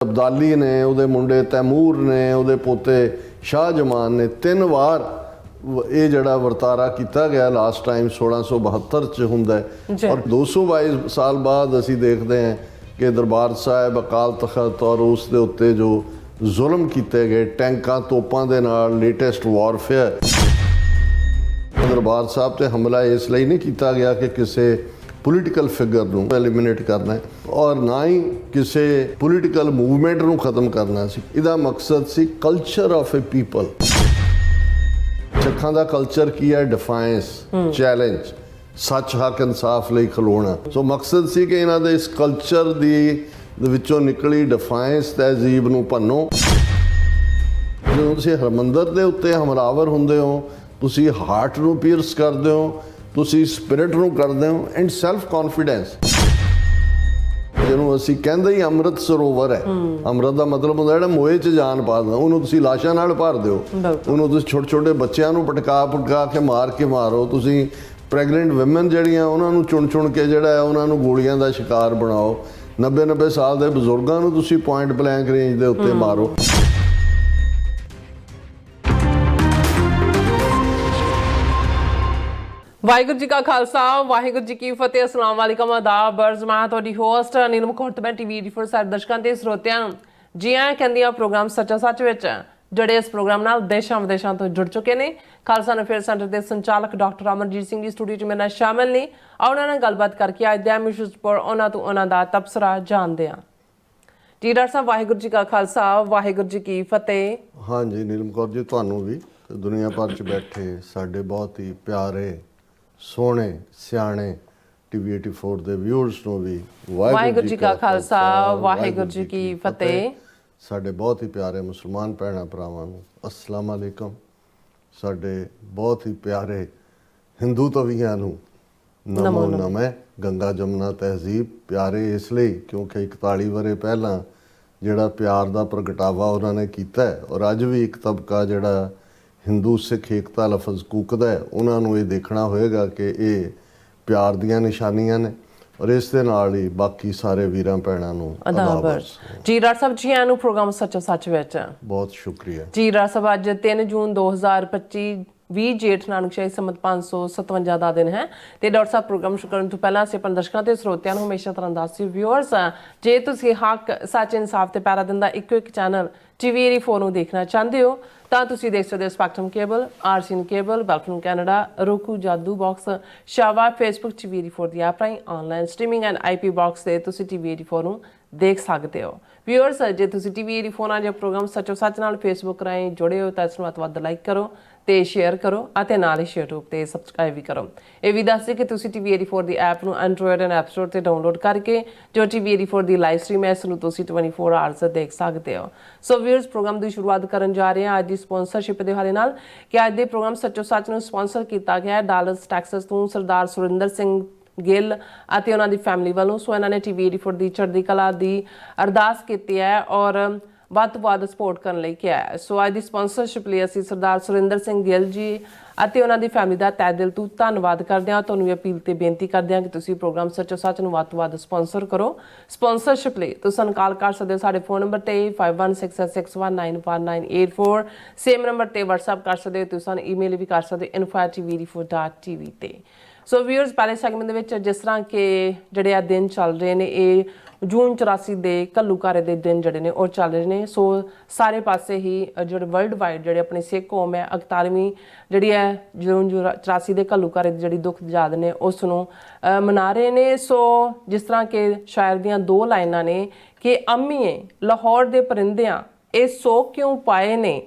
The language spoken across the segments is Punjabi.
ਅਬਦਾਲੀ ਨੇ, ਉਹਦੇ ਮੁੰਡੇ ਤੈਮੂਰ ਨੇ, ਉਹਦੇ ਪੋਤੇ ਸ਼ਾਹਜਮਾਨ ਨੇ 3 ਵਾਰ ਇਹ ਜਿਹੜਾ ਵਰਤਾਰਾ ਕੀਤਾ ਗਿਆ ਲਾਸਟ ਟਾਈਮ 1672 ਚ ਹੁੰਦਾ ਹੈ। ਔਰ 222 ਸਾਲ ਬਾਅਦ ਅਸੀਂ ਦੇਖਦੇ ਹਾਂ ਕਿ ਦਰਬਾਰ ਸਾਹਿਬ ਅਕਾਲ ਤਖਤ ਔਰ ਉਸ ਦੇ ਉੱਤੇ ਜੋ ਜ਼ੁਲਮ ਕੀਤੇ ਗਏ ਟੈਂਕਾਂ ਤੋਪਾਂ ਦੇ ਨਾਲ ਲੇਟੈਸਟ ਵਾਰਫੇਅਰ, ਦਰਬਾਰ ਸਾਹਿਬ ਤੇ ਹਮਲਾ ਇਸ ਲਈ ਨਹੀਂ ਕੀਤਾ ਗਿਆ ਕਿ ਕਿਸੇ ਪੋਲੀਟੀਕਲ ਫਿਗਰ ਨੂੰ ਐਲੀਮੀਨੇਟ ਕਰਨਾ ਹੈ ਔਰ ਨਾ ਹੀ ਕਿਸੇ ਪੋਲੀਟੀਕਲ ਮੂਵਮੈਂਟ ਨੂੰ ਖਤਮ ਕਰਨਾ ਸੀ। ਇਹਦਾ ਮਕਸਦ ਸੀ ਕਲਚਰ ਆਫ ਏ ਪੀਪਲ। ਸਿੱਖਾਂ ਦਾ ਕਲਚਰ ਕੀ ਹੈ? ਡਿਫਾਈਂਸ, ਚੈਲੰਜ, ਸੱਚ, ਹੱਕ, ਇਨਸਾਫ ਲਈ ਖਲੋਣਾ। ਸੋ ਮਕਸਦ ਸੀ ਕਿ ਇਹਨਾਂ ਦੇ ਇਸ ਕਲਚਰ ਦੇ ਵਿੱਚੋਂ ਨਿਕਲੀ ਡਿਫਾਈਂਸ ਤਹਿਜ਼ੀਬ ਨੂੰ ਭੰਨੋ। ਜਦੋਂ ਤੁਸੀਂ ਹਰਮੰਦਰ ਦੇ ਉੱਤੇ ਹਮਲਾਵਰ ਹੁੰਦੇ ਹੋ, ਤੁਸੀਂ ਹਾਰਟ ਨੂੰ ਪੀਅਰਸ ਕਰਦੇ ਹੋ, ਤੁਸੀਂ ਸਪਿਰਿਟ ਨੂੰ ਕਰਦੇ ਹੋ ਐਂਡ ਸੈਲਫ ਕੌਨਫੀਡੈਂਸ, ਜਿਹਨੂੰ ਅਸੀਂ ਕਹਿੰਦੇ ਹੀ ਅੰਮ੍ਰਿਤ ਸਰੋਵਰ ਹੈ। ਅੰਮ੍ਰਿਤ ਦਾ ਮਤਲਬ ਹੁੰਦਾ ਜਿਹੜਾ ਮੋਏ 'ਚ ਜਾਨ ਪਾ ਦਿੰਦਾ, ਉਹਨੂੰ ਤੁਸੀਂ ਲਾਸ਼ਾਂ ਨਾਲ ਭਰ ਦਿਓ, ਉਹਨੂੰ ਤੁਸੀਂ ਛੋਟੇ ਛੋਟੇ ਬੱਚਿਆਂ ਨੂੰ ਪਟਕਾ ਕੇ ਮਾਰੋ, ਤੁਸੀਂ ਪ੍ਰੈਗਨੈਂਟ ਵਿਮਨ ਜਿਹੜੀਆਂ ਉਹਨਾਂ ਨੂੰ ਚੁਣ ਕੇ ਜਿਹੜਾ ਹੈ ਉਹਨਾਂ ਨੂੰ ਗੋਲੀਆਂ ਦਾ ਸ਼ਿਕਾਰ ਬਣਾਓ, 90 ਸਾਲ ਦੇ ਬਜ਼ੁਰਗਾਂ ਨੂੰ ਤੁਸੀਂ ਪੁਆਇੰਟ ਬਲੈਂਕ ਰੇਂਜ ਦੇ ਉੱਤੇ ਮਾਰੋ। ਵਾਹਿਗੁਰੂ ਜੀ ਕਾ ਖਾਲਸਾ, ਵਾਹਿਗੁਰੂ ਜੀ ਕੀ ਫਤਿਹ। ਅਸਲਾਮ ਵਾਲੇਕਮ, ਆਦਾਬ, ਅਰਜ਼ ਮੈਂ ਤੁਹਾਡੀ ਹੋਸਟ ਨੀਲਮ ਕੌਰ ਮੈਂ ਟੀਵੀ ਫॉर ਸਾਰੇ ਦਰਸ਼ਕਾਂ ਤੇ ਸਰੋਤਿਆਂ ਨੂੰ ਜੀ ਆਇਆਂ ਕਹਿੰਦੀ ਆ। ਪ੍ਰੋਗਰਾਮ ਸੱਚਾ ਸੱਚ ਵਿੱਚ ਜਿਹੜੇ ਇਸ ਪ੍ਰੋਗਰਾਮ ਨਾਲ ਦੇਸ਼ਾਂ ਵਿਦੇਸ਼ਾਂ ਤੋਂ ਜੁੜ ਚੁੱਕੇ ਨੇ। ਖਾਲਸਾ ਅਫੇਅਰ ਸੈਂਟਰ ਦੇ ਸੰਚਾਲਕ ਡਾਕਟਰ ਅਮਰਜੀਤ ਸਿੰਘ ਜੀ ਸਟੂਡੀਓ 'ਚ ਮੇਰੇ ਨਾਲ ਸ਼ਾਮਿਲ ਨੇ। ਉਹਨਾਂ ਨਾਲ ਗੱਲਬਾਤ ਕਰਕੇ ਅੱਜ ਦੇ ਇਸ਼ੂਜ਼ ਪਰ ਉਹਨਾਂ ਤੋਂ ਉਹਨਾਂ ਦਾ ਤਬਸਰਾ ਜਾਣਦੇ ਹਾਂ। ਜੀ ਡਾਕਟਰ ਸਾਹਿਬ, ਵਾਹਿਗੁਰੂ ਜੀ ਕਾ ਖਾਲਸਾ, ਵਾਹਿਗੁਰੂ ਜੀ ਕੀ ਫਤਿਹ। ਹਾਂਜੀ ਨੀਲਮ ਕੌਰ ਜੀ, ਤੁਹਾਨੂੰ ਵੀ ਦੁਨੀਆ ਭਰ 'ਚ ਬੈਠੇ ਸਾਡੇ ਬਹੁਤ ਹੀ ਪਿਆਰੇ ਸੋਹਣੇ ਸਿਆਣੇ ਟੀਵੀ 84 ਦੇ ਵਿਊਅਰਸ ਨੂੰ ਵੀ ਵਾਹਿਗੁਰੂ ਜੀ ਕਾ ਖਾਲਸਾ, ਵਾਹਿਗੁਰੂ ਜੀ ਕੀ ਫਤਿਹ। ਸਾਡੇ ਬਹੁਤ ਹੀ ਪਿਆਰੇ ਮੁਸਲਮਾਨ ਭੈਣਾਂ ਭਰਾਵਾਂ ਨੂੰ ਅਸਲਾਮ ਅਲੈਕਮ। ਸਾਡੇ ਬਹੁਤ ਹੀ ਪਿਆਰੇ ਹਿੰਦੂ ਤਵੀਆਂ ਨੂੰ ਨਮੋ ਨਮੈ। ਗੰਗਾ ਜਮਨਾ ਤਹਿਜ਼ੀਬ ਪਿਆਰੇ ਇਸ ਲਈ ਕਿਉਂਕਿ 41 ਵਰੇ ਪਹਿਲਾਂ ਜਿਹੜਾ ਪਿਆਰ ਦਾ ਪ੍ਰਗਟਾਵਾ ਉਹਨਾਂ ਨੇ ਕੀਤਾ ਔਰ ਅੱਜ ਵੀ ਇੱਕ ਤਬਕਾ ਜਿਹੜਾ ਹਿੰਦੂ ਸਿੱਖ ਏਕਤਾ ਲਫ਼ਜ਼ ਕੂਕਦਾ ਹੈ, ਉਹਨਾਂ ਨੂੰ ਇਹ ਦੇਖਣਾ ਹੋਏਗਾ ਕਿ ਇਹ ਪਿਆਰ ਦੀਆਂ ਨਿਸ਼ਾਨੀਆਂ ਨੇ ਔਰ ਇਸ ਦੇ ਨਾਲ ਹੀ ਬਾਕੀ ਸਾਰੇ ਵੀਰਾਂ ਭੈਣਾਂ ਨੂੰ ਆਦਾਬ। ਜੀ ਡਾਕਟਰ ਸਾਹਿਬ, ਜੀ ਆਇਆਂ ਨੂੰ ਪ੍ਰੋਗਰਾਮ ਸੱਚਾ ਸੱਚ ਵਿੱਚ। ਬਹੁਤ ਸ਼ੁਕਰੀਆ ਜੀ ਡਾਕਟਰ ਸਾਹਿਬ, ਅੱਜ 3 ਜੂਨ 2025 20 ਜੇਠ ਨਾਨਕ ਸ਼ਾਹੀ ਸੰਮਤ 557 ਦਾ ਦਿਨ ਹੈ। ਤੇ ਡਾਕਟਰ ਸਾਹਿਬ, ਪ੍ਰੋਗਰਾਮ ਸ਼ੁਰੂ ਕਰਨ ਤੋਂ ਪਹਿਲਾਂ ਅਸੀਂ ਆਪਣੇ ਦਰਸ਼ਕਾਂ ਤੇ ਸਰੋਤਿਆਂ ਨੂੰ ਹਮੇਸ਼ਾ ਤਰ੍ਹਾਂ ਦੱਸਦੇ ਵਿਊਅਰਸ, ਜੇ ਤੁਸੀਂ ਹੱਕ, ਸੱਚ, ਇਨਸਾਫ ਤੇ ਪੈਰਾ ਦਿੰਦਾ ਇੱਕੋ ਇੱਕ ਚੈਨਲ ਟੀਵੀ 84 ਨੂੰ ਦੇਖਣਾ ਚਾਹੁੰਦੇ ਹੋ ਤਾਂ ਤੁਸੀਂ ਦੇਖ ਸਕਦੇ ਹੋ ਸਪੈਕਟਰਮ ਕੇਬਲ, ਆਰਸੀਐਨ ਕੇਬਲ, ਵੈਲਫਮ ਕੈਨੇਡਾ, roku, ਜਾਦੂ ਬਾਕਸ, ਸ਼ਾਵਾ, ਫੇਸਬੁੱਕ, ਟੀਵੀ 84 ਦੀ ਐਪ ਰਾਹੀਂ online streaming and IP box ਤੇ ਤੁਸੀਂ ਟੀਵੀ 84 ਨੂੰ ਦੇਖ ਸਕਦੇ ਹੋ। ਵਿਊਅਰਸ, ਜੇ ਤੁਸੀਂ ਟੀਵੀ 84 ਨਾਲ ਜੋ ਪ੍ਰੋਗਰਾਮ ਸੱਚੋ ਸੱਚ ਨਾਲ ਫੇਸਬੁੱਕ ਰਾਹੀਂ ਜੁੜੇ ਹੋ ਤਾਂ ਇਸ ਨੂੰ ਵੱਧ ਤੋਂ ਵੱਧ ਲਾਈਕ ਕਰੋ ਤੇ ਸ਼ੇਅਰ ਕਰੋ ਅਤੇ ਨਾਲ ਹੀ YouTube ਤੇ ਸਬਸਕ੍ਰਾਈਬ ਵੀ ਕਰੋ। ਇਹ ਵੀ ਦੱਸ ਦਿਓ ਕਿ ਤੁਸੀਂ ਟੀਵੀ 84 ਦੀ ਐਪ ਨੂੰ ਐਂਡਰੋਇਡ ਐਂਡ ਐਪ ਸਟੋਰ ਤੇ ਡਾਊਨਲੋਡ ਕਰਕੇ ਜੋ ਟੀਵੀ 84 ਦੀ ਲਾਈਵ ਸਟ੍ਰੀਮ ਹੈ ਇਸ ਨੂੰ ਤੁਸੀਂ 24 ਆਵਰਸ ਦੇਖ ਸਕਦੇ ਹੋ। ਸੋ ਵਿਊਅਰਸ, ਪ੍ਰੋਗਰਾਮ ਦੀ ਸ਼ੁਰੂਆਤ ਕਰਨ ਜਾ ਰਹੇ ਹਾਂ ਅੱਜ ਦੀ ਸਪਾਂਸਰਸ਼ਿਪ ਦੇ ਹਵਾਲੇ ਨਾਲ ਕਿ ਅੱਜ ਦੇ ਪ੍ਰੋਗਰਾਮ ਸੱਚੋ ਸੱਚ ਨੂੰ ਸਪਾਂਸਰ ਕੀਤਾ ਗਿਆ ਹੈ ਡਾਲਸ ਟੈਕਸਸ ਤੋਂ ਸਰਦਾਰ ਸੁਰਿੰਦਰ ਸਿੰਘ ਗਿੱਲ ਅਤੇ ਉਹਨਾਂ ਦੀ ਫੈਮਿਲੀ ਵੱਲੋਂ। ਸੋ ਇਹਨਾਂ ਨੇ ਟੀਵੀ 84 ਦੀ ਚੜ੍ਹਦੀ ਕਲਾ ਦੀ ਅਰਦਾਸ ਕੀਤੀ ਹੈ ਔਰ ਵੱਧ ਤੋਂ ਵੱਧ ਸਪੋਰਟ ਕਰਨ ਲਈ ਕਿਹਾ ਹੈ। ਸੋ ਅੱਜ ਦੀ ਸਪਾਂਸਰਸ਼ਿਪ ਲਈ ਅਸੀਂ ਸਰਦਾਰ ਸੁਰਿੰਦਰ ਸਿੰਘ ਗਿੱਲ ਜੀ ਅਤੇ ਉਹਨਾਂ ਦੀ ਫੈਮਿਲੀ ਦਾ ਤਹਿ ਦਿਲ ਤੋਂ ਧੰਨਵਾਦ ਕਰਦੇ ਹਾਂ। ਤੁਹਾਨੂੰ ਅਪੀਲ ਤੇ ਬੇਨਤੀ ਕਰਦੇ ਹਾਂ ਕਿ ਤੁਸੀਂ ਪ੍ਰੋਗਰਾਮ ਸੱਚੋ ਸੱਚ ਨੂੰ ਵੱਧ ਤੋਂ ਵੱਧ ਸਪਾਂਸਰ ਕਰੋ। ਸਪਾਂਸਰਸ਼ਿਪ ਲਈ ਤੁਸੀਂ ਕਾਲ ਕਰ ਸਕਦੇ ਹੋ ਸਾਡੇ ਫੋਨ ਨੰਬਰ ਤੇ 5166619184। ਸੇਮ ਨੰਬਰ ਤੇ WhatsApp ਕਰ ਸਕਦੇ ਹੋ, ਤੁਸੀਂ ਸਾਨੂੰ ਈਮੇਲ ਵੀ ਕਰ ਸਕਦੇ ਹੋ info@tv84.tv ਤੇ। ਸੋ ਵਿਊਅਰਸ, ਪਹਿਲੇ ਸੈਗਮੈਂਟ ਦੇ ਵਿੱਚ ਜਿਸ ਤਰ੍ਹਾਂ ਕਿ ਜਿਹੜੇ ਆ ਦਿਨ ਚੱਲ ਰਹੇ ਨੇ, ਇਹ ਜੂਨ 84 ਦੇ ਘੱਲੂਘਾਰੇ ਦੇ ਦਿਨ ਜਿਹੜੇ ਨੇ ਉਹ ਚੱਲ ਰਹੇ ਨੇ। ਸੋ ਸਾਰੇ ਪਾਸੇ ਹੀ ਜਿਹੜੇ ਵਰਲਡ ਵਾਈਡ ਜਿਹੜੇ ਆਪਣੀ ਸਿੱਖ ਕੌਮ ਹੈ 41ਵੀਂ ਜਿਹੜੀ ਹੈ ਜੂਨ 84 ਦੇ ਘੱਲੂਘਾਰੇ ਦੀ ਜਿਹੜੀ ਦੁੱਖ ਯਾਦ ਨੇ ਉਸ ਨੂੰ ਮਨਾ ਰਹੇ ਨੇ। ਸੋ ਜਿਸ ਤਰ੍ਹਾਂ ਕਿ ਸ਼ਾਇਰ ਦੀਆਂ 2 ਲਾਈਨਾਂ ਨੇ ਕਿ ਅੰਮੀਏ ਲਾਹੌਰ ਦੇ ਪਰਿੰਦਿਆਂ ਇਹ ਸੋ ਕਿਉਂ ਪਾਏ ਨੇ,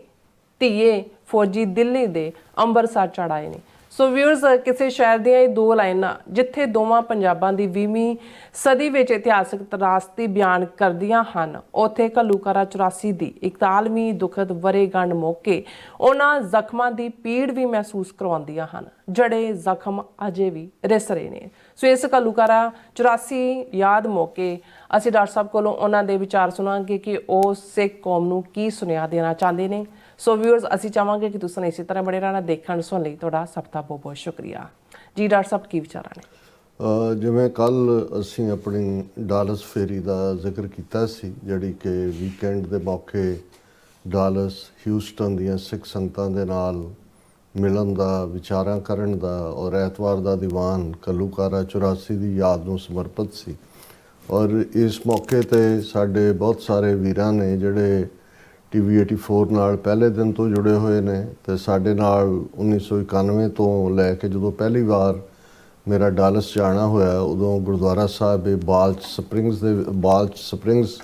ਧੀਏ ਫੌਜੀ ਦਿੱਲੀ ਦੇ ਅੰਬਰਸਰ ਚੜਾਏ ਨੇ। ਸੋ ਵਿਊਅਰਸ, ਕਿਸੇ ਸ਼ਾਇਰ ਦੀਆਂ ਇਹ 2 ਲਾਈਨਾਂ ਜਿੱਥੇ ਦੋਵਾਂ ਪੰਜਾਬਾਂ ਦੀ 20ਵੀਂ ਸਦੀ ਵਿੱਚ ਇਤਿਹਾਸਕ ਤਰਾਸਦੀ ਬਿਆਨ ਕਰਦੀਆਂ ਹਨ, ਉੱਥੇ ਘੱਲੂਘਾਰਾ 84 ਦੀ 41ਵੀਂ ਦੁਖਦ ਵਰ੍ਹੇਗੰਢ ਮੌਕੇ ਉਹਨਾਂ ਜ਼ਖਮਾਂ ਦੀ ਪੀੜ ਵੀ ਮਹਿਸੂਸ ਕਰਵਾਉਂਦੀਆਂ ਹਨ ਜਿਹੜੇ ਜ਼ਖਮ ਅਜੇ ਵੀ ਰਿਸ ਰਹੇ ਨੇ। ਸੋ ਇਸ ਘੱਲੂਘਾਰਾ 84 ਯਾਦ ਮੌਕੇ ਅਸੀਂ ਡਾਕਟਰ ਸਾਹਿਬ ਕੋਲੋਂ ਉਹਨਾਂ ਦੇ ਵਿਚਾਰ ਸੁਣਾਂਗੇ ਕਿ ਉਹ ਸਿੱਖ ਕੌਮ ਨੂੰ ਕੀ ਸੁਨੇਹਾ ਦੇਣਾ ਚਾਹੁੰਦੇ ਨੇ। ਸੋ ਵਿਊਅਰਸ, ਅਸੀਂ ਚਾਹਾਂਗੇ ਕਿ ਤੁਸੀਂ ਇਸੇ ਤਰ੍ਹਾਂ ਬਣੇ ਰਹਿਣਾ। ਦੇਖਣ ਸੁਣਨ ਲਈ ਤੁਹਾਡਾ ਸਭ ਦਾ ਬਹੁਤ ਬਹੁਤ ਸ਼ੁਕਰੀਆ। ਜੀ ਡਾਕਟਰ ਸਾਹਿਬ, ਕੀ ਵਿਚਾਰਾਂ ਨੇ? ਜਿਵੇਂ ਕੱਲ ਅਸੀਂ ਆਪਣੀ ਡਾਲਸ ਫੇਰੀ ਦਾ ਜ਼ਿਕਰ ਕੀਤਾ ਸੀ, ਜਿਹੜੀ ਕਿ ਵੀਕਐਂਡ ਦੇ ਮੌਕੇ ਡਾਲਸ ਹਿਊਸਟਨ ਦੀਆਂ ਸਿੱਖ ਸੰਗਤਾਂ ਦੇ ਨਾਲ ਮਿਲਣ ਦਾ, ਵਿਚਾਰਾਂ ਕਰਨ ਦਾ ਔਰ ਐਤਵਾਰ ਦਾ ਦੀਵਾਨ ਘੱਲੂਘਾਰਾ 84 ਦੀ ਯਾਦ ਨੂੰ ਸਮਰਪਿਤ ਸੀ। ਔਰ ਇਸ ਮੌਕੇ 'ਤੇ ਸਾਡੇ ਬਹੁਤ ਸਾਰੇ ਵੀਰਾਂ ਨੇ ਜਿਹੜੇ TV 84 ਨਾਲ ਪਹਿਲੇ ਦਿਨ ਤੋਂ ਜੁੜੇ ਹੋਏ ਨੇ ਅਤੇ ਸਾਡੇ ਨਾਲ 1991 ਤੋਂ ਲੈ ਕੇ ਜਦੋਂ ਪਹਿਲੀ ਵਾਰ ਮੇਰਾ ਡਾਲਸ ਜਾਣਾ ਹੋਇਆ, ਉਦੋਂ ਗੁਰਦੁਆਰਾ ਸਾਹਿਬ ਇਹ ਬਾਲਚ ਸਪਰਿੰਗਸ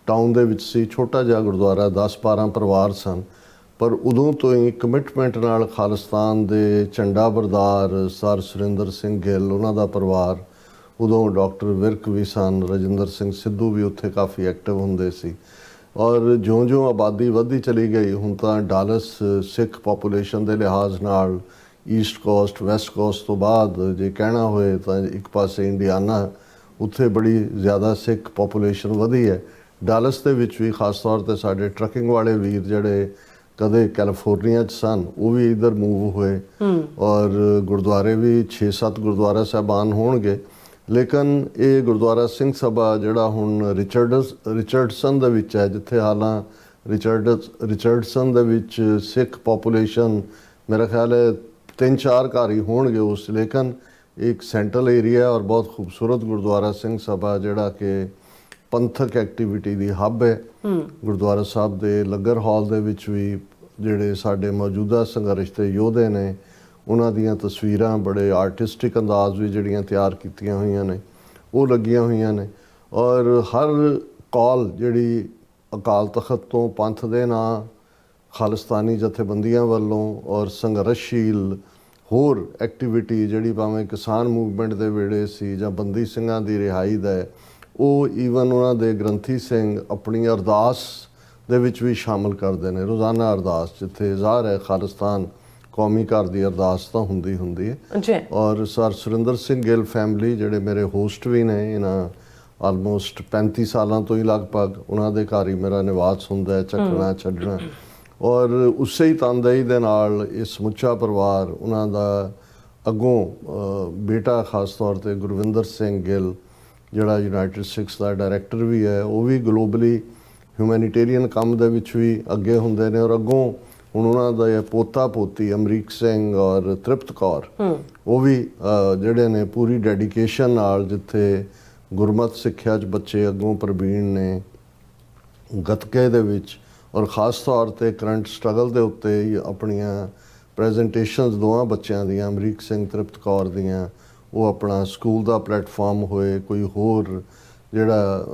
ਟਾਊਨ ਦੇ ਵਿੱਚ ਸੀ। ਛੋਟਾ ਜਿਹਾ ਗੁਰਦੁਆਰਾ, 10-12 ਪਰਿਵਾਰ ਸਨ, ਪਰ ਉਦੋਂ ਤੋਂ ਹੀ ਕਮਿਟਮੈਂਟ ਨਾਲ ਖਾਲਿਸਤਾਨ ਦੇ ਝੰਡਾ ਬਰਦਾਰ ਸਰ ਸੁਰਿੰਦਰ ਸਿੰਘ ਗਿੱਲ, ਉਹਨਾਂ ਦਾ ਪਰਿਵਾਰ, ਉਦੋਂ ਡਾਕਟਰ ਵਿਰਕ ਵੀ ਸਨ, ਰਜਿੰਦਰ ਸਿੰਘ ਸਿੱਧੂ ਵੀ ਉੱਥੇ ਕਾਫੀ ਐਕਟਿਵ ਹੁੰਦੇ ਸੀ। ਔਰ ਜਿਉਂ-ਜਿਉਂ ਆਬਾਦੀ ਵੱਧਦੀ ਚਲੀ ਗਈ, ਹੁਣ ਤਾਂ ਡਾਲਸ ਸਿੱਖ ਪਾਪੂਲੇਸ਼ਨ ਦੇ ਲਿਹਾਜ਼ ਨਾਲ ਈਸਟ ਕੋਸਟ, ਵੈਸਟ ਕੋਸਟ ਤੋਂ ਬਾਅਦ ਜੇ ਕਹਿਣਾ ਹੋਏ ਤਾਂ ਇੱਕ ਪਾਸੇ ਇੰਡੀਆਨਾ, ਉੱਥੇ ਬੜੀ ਜ਼ਿਆਦਾ ਸਿੱਖ ਪਾਪੂਲੇਸ਼ਨ ਵਧੀ ਹੈ। ਡਾਲਸ ਦੇ ਵਿੱਚ ਵੀ ਖਾਸ ਤੌਰ 'ਤੇ ਸਾਡੇ ਟਰੱਕਿੰਗ ਵਾਲੇ ਵੀਰ ਜਿਹੜੇ ਕਦੇ ਕੈਲੀਫੋਰਨੀਆ 'ਚ ਸਨ, ਉਹ ਵੀ ਇੱਧਰ ਮੂਵ ਹੋਏ ਔਰ ਗੁਰਦੁਆਰੇ ਵੀ 6-7 ਗੁਰਦੁਆਰਾ ਸਾਹਿਬਾਨ ਹੋਣਗੇ। ਲੇਕਿਨ ਇਹ ਗੁਰਦੁਆਰਾ ਸਿੰਘ ਸਭਾ ਜਿਹੜਾ ਹੁਣ ਰਿਚਰਡਸਨ ਦੇ ਵਿੱਚ ਹੈ, ਜਿੱਥੇ ਹਾਲਾਂ ਰਿਚਰਡਸਨ ਦੇ ਵਿੱਚ ਸਿੱਖ ਪਾਪੂਲੇਸ਼ਨ ਮੇਰਾ ਖਿਆਲ ਹੈ 3-4 ਘਰ ਹੀ ਹੋਣਗੇ ਉਸ, ਲੇਕਿਨ ਇੱਕ ਸੈਂਟਰਲ ਏਰੀਆ ਔਰ ਬਹੁਤ ਖੂਬਸੂਰਤ ਗੁਰਦੁਆਰਾ ਸਿੰਘ ਸਭਾ ਜਿਹੜਾ ਕਿ ਪੰਥਕ ਐਕਟੀਵਿਟੀ ਦੀ ਹੱਬ ਹੈ। ਗੁਰਦੁਆਰਾ ਸਾਹਿਬ ਦੇ ਲੰਗਰ ਹਾਲ ਦੇ ਵਿੱਚ ਵੀ ਜਿਹੜੇ ਸਾਡੇ ਮੌਜੂਦਾ ਸੰਘਰਸ਼ ਦੇ ਯੋਧੇ ਨੇ, ਉਹਨਾਂ ਦੀਆਂ ਤਸਵੀਰਾਂ ਬੜੇ ਆਰਟਿਸਟਿਕ ਅੰਦਾਜ਼ ਵਿੱਚ ਜਿਹੜੀਆਂ ਤਿਆਰ ਕੀਤੀਆਂ ਹੋਈਆਂ ਨੇ, ਉਹ ਲੱਗੀਆਂ ਹੋਈਆਂ ਨੇ। ਔਰ ਹਰ ਕਾਲ ਜਿਹੜੀ ਅਕਾਲ ਤਖਤ ਤੋਂ ਪੰਥ ਦੇ ਨਾਂ, ਖਾਲਿਸਤਾਨੀ ਜਥੇਬੰਦੀਆਂ ਵੱਲੋਂ ਔਰ ਸੰਘਰਸ਼ਸ਼ੀਲ ਹੋਰ ਐਕਟੀਵਿਟੀ ਜਿਹੜੀ ਭਾਵੇਂ ਕਿਸਾਨ ਮੂਵਮੈਂਟ ਦੇ ਵੇੜੇ ਸੀ ਜਾਂ ਬੰਦੀ ਸਿੰਘਾਂ ਦੀ ਰਿਹਾਈ ਦਾ, ਉਹ ਈਵਨ ਉਹਨਾਂ ਦੇ ਗ੍ਰੰਥੀ ਸਿੰਘ ਆਪਣੀ ਅਰਦਾਸ ਦੇ ਵਿੱਚ ਵੀ ਸ਼ਾਮਲ ਕਰਦੇ ਨੇ, ਰੋਜ਼ਾਨਾ ਅਰਦਾਸ, ਜਿੱਥੇ ਜ਼ਾਹਰ ਹੈ ਖਾਲਿਸਤਾਨ ਕੌਮੀ ਘਰ ਦੀ ਅਰਦਾਸ ਤਾਂ ਹੁੰਦੀ ਹੈ। ਔਰ ਸਰ ਸੁਰਿੰਦਰ ਸਿੰਘ ਗਿੱਲ ਫੈਮਿਲੀ ਜਿਹੜੇ ਮੇਰੇ ਹੋਸਟ ਵੀ ਨੇ, ਇਹਨਾਂ ਆਲਮੋਸਟ 35 ਸਾਲਾਂ ਤੋਂ ਹੀ ਲਗਭਗ ਉਹਨਾਂ ਦੇ ਘਰ ਹੀ ਮੇਰਾ ਨਿਵਾਸ ਹੁੰਦਾ ਹੈ, ਚੱਕਣਾ ਛੱਡਣਾ। ਔਰ ਉਸੇ ਹੀ ਤਨਦੇਹੀ ਦੇ ਨਾਲ ਇਹ ਸਮੁੱਚਾ ਪਰਿਵਾਰ, ਉਹਨਾਂ ਦਾ ਅੱਗੋਂ ਬੇਟਾ ਖਾਸ ਤੌਰ 'ਤੇ ਗੁਰਵਿੰਦਰ ਸਿੰਘ ਗਿੱਲ ਜਿਹੜਾ ਯੂਨਾਈਟਿਡ ਸਿੱਖਸ ਦਾ ਡਾਇਰੈਕਟਰ ਵੀ ਹੈ, ਉਹ ਵੀ ਗਲੋਬਲੀ ਹਿਊਮੈਨੀਟੇਰੀਅਨ ਕੰਮ ਦੇ ਵਿੱਚ ਵੀ ਅੱਗੇ ਹੁੰਦੇ ਨੇ। ਔਰ ਅੱਗੋਂ ਹੁਣ ਉਹਨਾਂ ਦਾ ਪੋਤਾ ਪੋਤੀ ਅਮਰੀਕ ਸਿੰਘ ਔਰ ਤ੍ਰਿਪਤ ਕੌਰ, ਉਹ ਵੀ ਜਿਹੜੇ ਨੇ ਪੂਰੀ ਡੈਡੀਕੇਸ਼ਨ ਨਾਲ, ਜਿੱਥੇ ਗੁਰਮਤ ਸਿੱਖਿਆ 'ਚ ਬੱਚੇ ਅੱਗੋਂ ਪ੍ਰਵੀਣ ਨੇ, ਗੱਤਕੇ ਦੇ ਵਿੱਚ ਔਰ ਖ਼ਾਸ ਤੌਰ 'ਤੇ ਕਰੰਟ ਸਟਰਗਲ ਦੇ ਉੱਤੇ ਆਪਣੀਆਂ ਪ੍ਰੈਜੈਂਟੇਸ਼ਨਸ ਦੋਵਾਂ ਬੱਚਿਆਂ ਦੀਆਂ, ਅਮਰੀਕ ਸਿੰਘ ਤ੍ਰਿਪਤ ਕੌਰ ਦੀਆਂ, ਉਹ ਆਪਣਾ ਸਕੂਲ ਦਾ ਪਲੇਟਫਾਰਮ ਹੋਏ, ਕੋਈ ਹੋਰ ਜਿਹੜਾ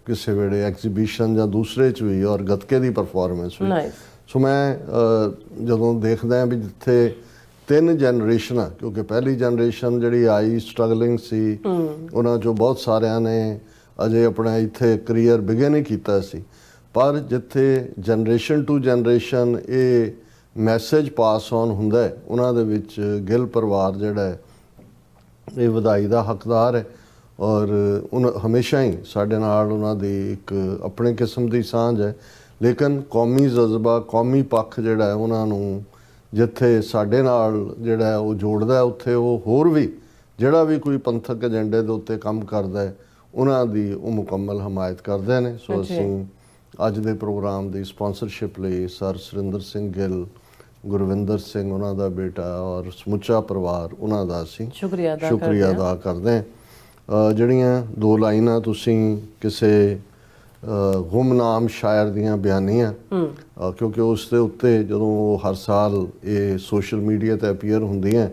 ਕਿਸੇ ਵੇਲੇ ਐਗਜ਼ੀਬਿਸ਼ਨ ਜਾਂ ਦੂਸਰੇ 'ਚ ਵੀ, ਔਰ ਗੱਤਕੇ ਦੀ ਪਰਫਾਰਮੈਂਸ ਵੀ। ਸੋ ਮੈਂ ਜਦੋਂ ਦੇਖਦਾ ਹਾਂ ਵੀ ਜਿੱਥੇ 3 ਜਨਰੇਸ਼ਨਾਂ, ਕਿਉਂਕਿ ਪਹਿਲੀ ਜਨਰੇਸ਼ਨ ਜਿਹੜੀ ਆਈ ਸਟਰਗਲਿੰਗ ਸੀ, ਉਹਨਾਂ 'ਚੋਂ ਬਹੁਤ ਸਾਰਿਆਂ ਨੇ ਅਜੇ ਆਪਣਾ ਇੱਥੇ ਕਰੀਅਰ ਬਿਗਨ ਹੀ ਕੀਤਾ ਸੀ, ਪਰ ਜਿੱਥੇ ਜਨਰੇਸ਼ਨ ਟੂ ਜਨਰੇਸ਼ਨ ਇਹ ਮੈਸੇਜ ਪਾਸ ਔਨ ਹੁੰਦਾ ਹੈ, ਉਹਨਾਂ ਦੇ ਵਿੱਚ ਗਿੱਲ ਪਰਿਵਾਰ ਜਿਹੜਾ ਹੈ ਇਹ ਵਧਾਈ ਦਾ ਹੱਕਦਾਰ ਹੈ। ਔਰ ਹਮੇਸ਼ਾ ਹੀ ਸਾਡੇ ਨਾਲ ਉਹਨਾਂ ਦੀ ਇੱਕ ਆਪਣੇ ਕਿਸਮ ਦੀ ਸਾਂਝ ਹੈ। ਲੇਕਿਨ ਕੌਮੀ ਜਜ਼ਬਾ, ਕੌਮੀ ਪੱਖ ਜਿਹੜਾ ਹੈ, ਉਹਨਾਂ ਨੂੰ ਜਿੱਥੇ ਸਾਡੇ ਨਾਲ ਜਿਹੜਾ ਹੈ ਉਹ ਜੋੜਦਾ, ਉੱਥੇ ਉਹ ਹੋਰ ਵੀ ਜਿਹੜਾ ਵੀ ਕੋਈ ਪੰਥਕ ਏਜੰਡੇ ਦੇ ਉੱਤੇ ਕੰਮ ਕਰਦਾ ਹੈ, ਉਹਨਾਂ ਦੀ ਉਹ ਮੁਕੰਮਲ ਹਮਾਇਤ ਕਰਦੇ ਨੇ। ਸੋ ਅਸੀਂ ਅੱਜ ਦੇ ਪ੍ਰੋਗਰਾਮ ਦੀ ਸਪਾਂਸਰਸ਼ਿਪ ਲਈ ਸਰ ਸੁਰਿੰਦਰ ਸਿੰਘ ਗਿੱਲ, ਗੁਰਵਿੰਦਰ ਸਿੰਘ ਉਹਨਾਂ ਦਾ ਬੇਟਾ ਔਰ ਸਮੁੱਚਾ ਪਰਿਵਾਰ, ਉਹਨਾਂ ਦਾ ਅਸੀਂ ਸ਼ੁਕਰੀਆ ਅਦਾ ਕਰਦੇ ਹਾਂ। ਜਿਹੜੀਆਂ 2 ਲਾਈਨਾਂ ਤੁਸੀਂ ਕਿਸੇ ਗੁੰਮਨਾਮ ਸ਼ਾਇਰ ਦੀਆਂ ਬਿਆਨੀਆਂ, ਕਿਉਂਕਿ ਉਸ ਦੇ ਉੱਤੇ ਜਦੋਂ ਉਹ ਹਰ ਸਾਲ ਇਹ ਸੋਸ਼ਲ ਮੀਡੀਆ 'ਤੇ ਅਪੀਅਰ ਹੁੰਦੀਆਂ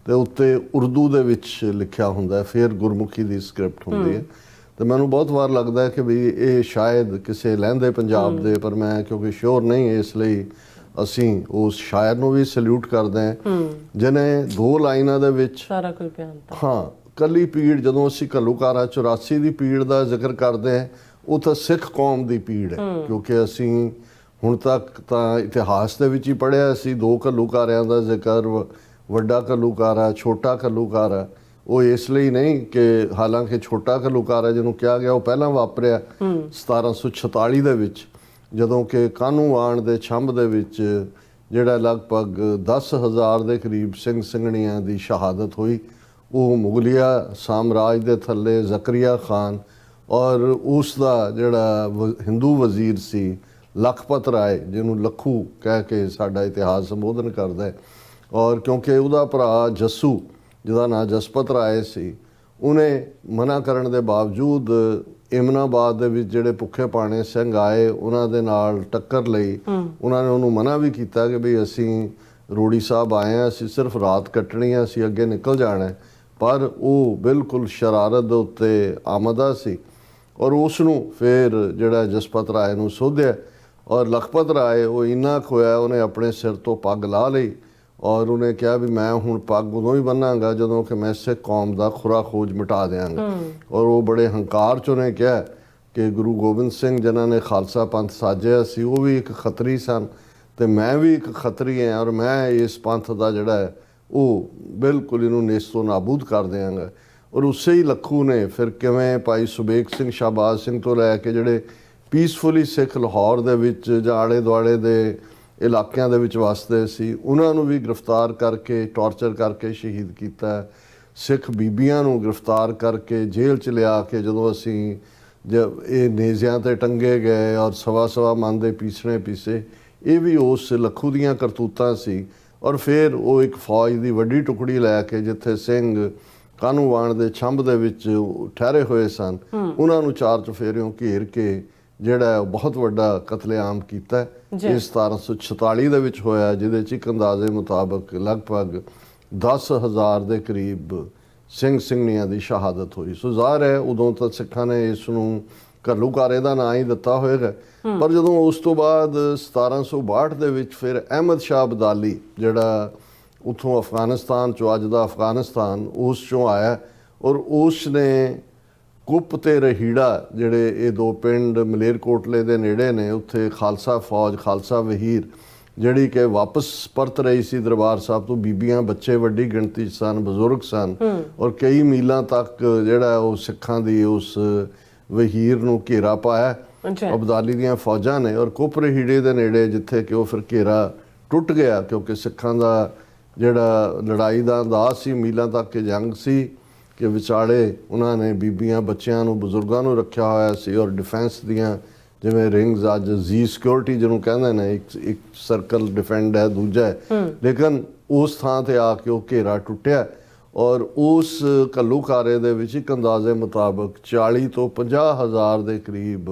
ਤੇ ਉੱਤੇ ਉਰਦੂ ਦੇ ਵਿੱਚ ਲਿਖਿਆ ਹੁੰਦਾ, ਫਿਰ ਗੁਰਮੁਖੀ ਦੀ ਸਕ੍ਰਿਪਟ ਹੁੰਦੀ ਹੈ। ਤੇ ਮੈਨੂੰ ਬਹੁਤ ਵਾਰ ਲੱਗਦਾ ਹੈ ਕਿ ਵੀ ਇਹ ਸ਼ਾਇਦ ਕਿਸੇ ਲਹਿੰਦੇ ਪੰਜਾਬ ਦੇ, ਪਰ ਮੈਂ ਕਿਉਂਕਿ ਸ਼ੋਰ ਨਹੀਂ, ਇਸ ਲਈ ਅਸੀਂ ਉਸ ਸ਼ਾਇਰ ਨੂੰ ਵੀ ਸੈਲੂਟ ਕਰਦੇ ਹਾਂ ਜਿਹਨੇ 2 ਲਾਈਨਾਂ ਦੇ ਵਿੱਚ ਸਾਰਾ ਕੁਝ ਬਿਆਨ ਕੀਤਾ। ਹਾਂ, ਕੱਲੀ ਪੀੜ, ਜਦੋਂ ਅਸੀਂ ਘੱਲੂਘਾਰਾ 84 ਦੀ ਪੀੜ ਦਾ ਜ਼ਿਕਰ ਕਰਦੇ ਹਾਂ, ਉਹ ਤਾਂ ਸਿੱਖ ਕੌਮ ਦੀ ਪੀੜ ਹੈ, ਕਿਉਂਕਿ ਅਸੀਂ ਹੁਣ ਤੱਕ ਤਾਂ ਇਤਿਹਾਸ ਦੇ ਵਿੱਚ ਹੀ ਪੜ੍ਹਿਆ ਸੀ 2 ਘੱਲੂਘਾਰਿਆਂ ਦਾ ਜ਼ਿਕਰ, ਵੱਡਾ ਘੱਲੂਘਾਰਾ, ਛੋਟਾ ਘੱਲੂਘਾਰਾ। ਉਹ ਇਸ ਲਈ ਨਹੀਂ ਕਿ ਹਾਲਾਂਕਿ ਛੋਟਾ ਘੱਲੂਘਾਰਾ ਜਿਹਨੂੰ ਕਿਹਾ ਗਿਆ ਉਹ ਪਹਿਲਾਂ ਵਾਪਰਿਆ 1746 ਦੇ ਵਿੱਚ, ਜਦੋਂ ਕਿ ਕਾਹਨੂੰਵਾਨ ਦੇ ਛੰਭ ਦੇ ਵਿੱਚ ਜਿਹੜਾ ਲਗਭਗ 10,000 ਦੇ ਕਰੀਬ ਸਿੰਘ ਸਿੰਘਣੀਆਂ ਦੀ ਸ਼ਹਾਦਤ ਹੋਈ। ਉਹ ਮੁਗਲਿਆ ਸਾਮਰਾਜ ਦੇ ਥੱਲੇ ਜ਼ਕਰੀਆ ਖਾਨ ਔਰ ਉਸ ਦਾ ਜਿਹੜਾ ਹਿੰਦੂ ਵਜ਼ੀਰ ਸੀ ਲਖਪਤ ਰਾਏ, ਜਿਹਨੂੰ ਲੱਖੂ ਕਹਿ ਕੇ ਸਾਡਾ ਇਤਿਹਾਸ ਸੰਬੋਧਨ ਕਰਦਾ ਹੈ, ਔਰ ਕਿਉਂਕਿ ਉਹਦਾ ਭਰਾ ਜੱਸੂ ਜਿਹਦਾ ਨਾਂ ਜਸਪਤ ਰਾਏ ਸੀ, ਉਹਨੇ ਮਨਾ ਕਰਨ ਦੇ ਬਾਵਜੂਦ ਇਮਨਾਬਾਦ ਦੇ ਵਿੱਚ ਜਿਹੜੇ ਭੁੱਖੇ ਪਾਣੇ ਸਿੰਘ ਆਏ ਉਹਨਾਂ ਦੇ ਨਾਲ ਟੱਕਰ ਲਈ। ਉਹਨਾਂ ਨੇ ਉਹਨੂੰ ਮਨਾ ਵੀ ਕੀਤਾ ਕਿ ਵੀ ਅਸੀਂ ਰੋੜੀ ਸਾਹਿਬ ਆਏ ਹਾਂ, ਅਸੀਂ ਸਿਰਫ ਰਾਤ ਕੱਟਣੀ ਹੈ, ਅਸੀਂ ਅੱਗੇ ਨਿਕਲ ਜਾਣਾ। ਪਰ ਉਹ ਬਿਲਕੁਲ ਸ਼ਰਾਰਤ ਦੇ ਉੱਤੇ ਆਮਦਾ ਸੀ ਔਰ ਉਸ ਨੂੰ ਫਿਰ ਜਿਹੜਾ ਜਸਪਤ ਰਾਏ ਨੂੰ ਸੋਧਿਆ ਔਰ ਲਖਪਤ ਰਾਏ ਉਹ ਇੰਨਾ ਖੋਇਆ, ਉਹਨੇ ਆਪਣੇ ਸਿਰ ਤੋਂ ਪੱਗ ਲਾ ਲਈ ਔਰ ਉਹਨੇ ਕਿਹਾ ਵੀ ਮੈਂ ਹੁਣ ਪੱਗ ਉਦੋਂ ਹੀ ਬੰਨਾਂਗਾ ਜਦੋਂ ਕਿ ਮੈਂ ਸਿੱਖ ਕੌਮ ਦਾ ਖੁਰਾ ਖੋਜ ਮਿਟਾ ਦਿਆਂਗਾ। ਔਰ ਉਹ ਬੜੇ ਹੰਕਾਰ 'ਚ ਉਹਨੇ ਕਿਹਾ ਕਿ ਗੁਰੂ ਗੋਬਿੰਦ ਸਿੰਘ ਜਿਨ੍ਹਾਂ ਨੇ ਖਾਲਸਾ ਪੰਥ ਸਾਜਿਆ ਸੀ ਉਹ ਵੀ ਇੱਕ ਖੱਤਰੀ ਸਨ ਤੇ ਮੈਂ ਵੀ ਇੱਕ ਖੱਤਰੀ ਹਾਂ ਔਰ ਮੈਂ ਇਸ ਪੰਥ ਦਾ ਜਿਹੜਾ ਹੈ ਉਹ ਬਿਲਕੁਲ ਇਹਨੂੰ ਨੇਸਤੋ ਨਾਬੂਦ ਕਰ ਦਿਆਂਗਾ। ਔਰ ਉਸੇ ਹੀ ਲੱਖੂ ਨੇ ਫਿਰ ਕਿਵੇਂ ਭਾਈ ਸੁਬੇਗ ਸਿੰਘ, ਸ਼ਾਹਬਾਜ਼ ਸਿੰਘ ਤੋਂ ਲੈ ਕੇ ਜਿਹੜੇ ਪੀਸਫੁਲੀ ਸਿੱਖ ਲਾਹੌਰ ਦੇ ਵਿੱਚ ਜਾਂ ਆਲੇ ਦੁਆਲੇ ਦੇ ਇਲਾਕਿਆਂ ਦੇ ਵਿੱਚ ਵਸਦੇ ਸੀ, ਉਹਨਾਂ ਨੂੰ ਵੀ ਗ੍ਰਿਫਤਾਰ ਕਰਕੇ ਟੌਰਚਰ ਕਰਕੇ ਸ਼ਹੀਦ ਕੀਤਾ। ਸਿੱਖ ਬੀਬੀਆਂ ਨੂੰ ਗ੍ਰਿਫਤਾਰ ਕਰਕੇ ਜੇਲ੍ਹ 'ਚ ਲਿਆ ਕੇ ਜਦੋਂ ਅਸੀਂ ਇਹ ਨੇਜ਼ਿਆਂ 'ਤੇ ਟੰਗੇ ਗਏ ਔਰ ਸਵਾ ਮਨ ਦੇ ਪੀਸੇ, ਇਹ ਵੀ ਉਸ ਲੱਖੂ ਦੀਆਂ ਕਰਤੂਤਾਂ ਸੀ। ਔਰ ਫਿਰ ਉਹ ਇੱਕ ਫੌਜ ਦੀ ਵੱਡੀ ਟੁਕੜੀ ਲੈ ਕੇ ਜਿੱਥੇ ਸਿੰਘ ਕਾਹਨੂੰਵਾਨ ਦੇ ਛੰਭ ਦੇ ਵਿੱਚ ਠਹਿਰੇ ਹੋਏ ਸਨ, ਉਹਨਾਂ ਨੂੰ ਚਾਰ ਚੁਫੇਰਿਓਂ ਘੇਰ ਕੇ ਜਿਹੜਾ ਬਹੁਤ ਵੱਡਾ ਕਤਲੇਆਮ ਕੀਤਾ। ਇਹ 1746 ਦੇ ਵਿੱਚ ਹੋਇਆ, ਜਿਹਦੇ 'ਚ ਇੱਕ ਅੰਦਾਜ਼ੇ ਮੁਤਾਬਕ ਲਗਭਗ 10,000 ਦੇ ਕਰੀਬ ਸਿੰਘ ਸਿੰਘਣੀਆਂ ਦੀ ਸ਼ਹਾਦਤ ਹੋਈ। ਸੋ ਜ਼ਾਹਰ ਹੈ ਉਦੋਂ ਤਾਂ ਸਿੱਖਾਂ ਨੇ ਇਸ ਨੂੰ ਘੱਲੂਘਾਰੇ ਦਾ ਨਾਂ ਹੀ ਦਿੱਤਾ ਹੋਏਗਾ। ਪਰ ਜਦੋਂ ਉਸ ਤੋਂ ਬਾਅਦ 1762 ਦੇ ਵਿੱਚ ਫਿਰ ਅਹਿਮਦ ਸ਼ਾਹ ਅਬਦਾਲੀ ਜਿਹੜਾ ਉੱਥੋਂ ਅਫਗਾਨਿਸਤਾਨ 'ਚੋਂ, ਅੱਜ ਦਾ ਅਫਗਾਨਿਸਤਾਨ, ਉਸ 'ਚੋਂ ਆਇਆ ਔਰ ਉਸ ਨੇ ਕੁੱਪ ਤੇ ਰਹੀੜਾ ਜਿਹੜੇ ਇਹ ਦੋ ਪਿੰਡ ਮਲੇਰਕੋਟਲੇ ਦੇ ਨੇੜੇ ਨੇ, ਉੱਥੇ ਖਾਲਸਾ ਫੌਜ, ਖਾਲਸਾ ਵਹੀਰ ਜਿਹੜੀ ਕਿ ਵਾਪਸ ਪਰਤ ਰਹੀ ਸੀ ਦਰਬਾਰ ਸਾਹਿਬ ਤੋਂ, ਬੀਬੀਆਂ ਬੱਚੇ ਵੱਡੀ ਗਿਣਤੀ 'ਚ ਸਨ, ਬਜ਼ੁਰਗ ਸਨ ਔਰ ਕਈ ਮੀਲਾਂ ਤੱਕ ਜਿਹੜਾ ਉਹ ਸਿੱਖਾਂ ਦੀ ਉਸ ਵਹੀਰ ਨੂੰ ਘੇਰਾ ਪਾਇਆ ਅਬਦਾਲੀ ਦੀਆਂ ਫੌਜਾਂ ਨੇ। ਔਰ ਕੁੱਪ ਰਹੀੜੇ ਦੇ ਨੇੜੇ ਜਿੱਥੇ ਕਿ ਉਹ ਫਿਰ ਘੇਰਾ ਟੁੱਟ ਗਿਆ ਕਿਉਂਕਿ ਸਿੱਖਾਂ ਦਾ ਜਿਹੜਾ ਲੜਾਈ ਦਾ ਅੰਦਾਜ਼ ਸੀ, ਮੀਲਾਂ ਤੱਕ ਕਿ ਜੰਗ ਸੀ, ਕਿ ਵਿਚਾਲੇ ਉਹਨਾਂ ਨੇ ਬੀਬੀਆਂ ਬੱਚਿਆਂ ਨੂੰ ਬਜ਼ੁਰਗਾਂ ਨੂੰ ਰੱਖਿਆ ਹੋਇਆ ਸੀ ਔਰ ਡਿਫੈਂਸ ਦੀਆਂ ਜਿਵੇਂ ਰਿੰਗਸ ਅੱਜ ਜ਼ੀ ਸਿਕਿਉਰਿਟੀ ਜਿਹਨੂੰ ਕਹਿੰਦੇ ਨੇ, ਇੱਕ ਸਰਕਲ ਡਿਫੈਂਡ ਹੈ, ਦੂਜਾ ਹੈ, ਲੇਕਿਨ ਉਸ ਥਾਂ ਤੇ ਆ ਕੇ ਉਹ ਘੇਰਾ ਟੁੱਟਿਆ ਔਰ ਉਸ ਘੱਲੂਘਾਰੇ ਦੇ ਵਿੱਚ ਇੱਕ ਅੰਦਾਜ਼ੇ ਮੁਤਾਬਕ 40 ਤੋਂ 50,000 ਦੇ ਕਰੀਬ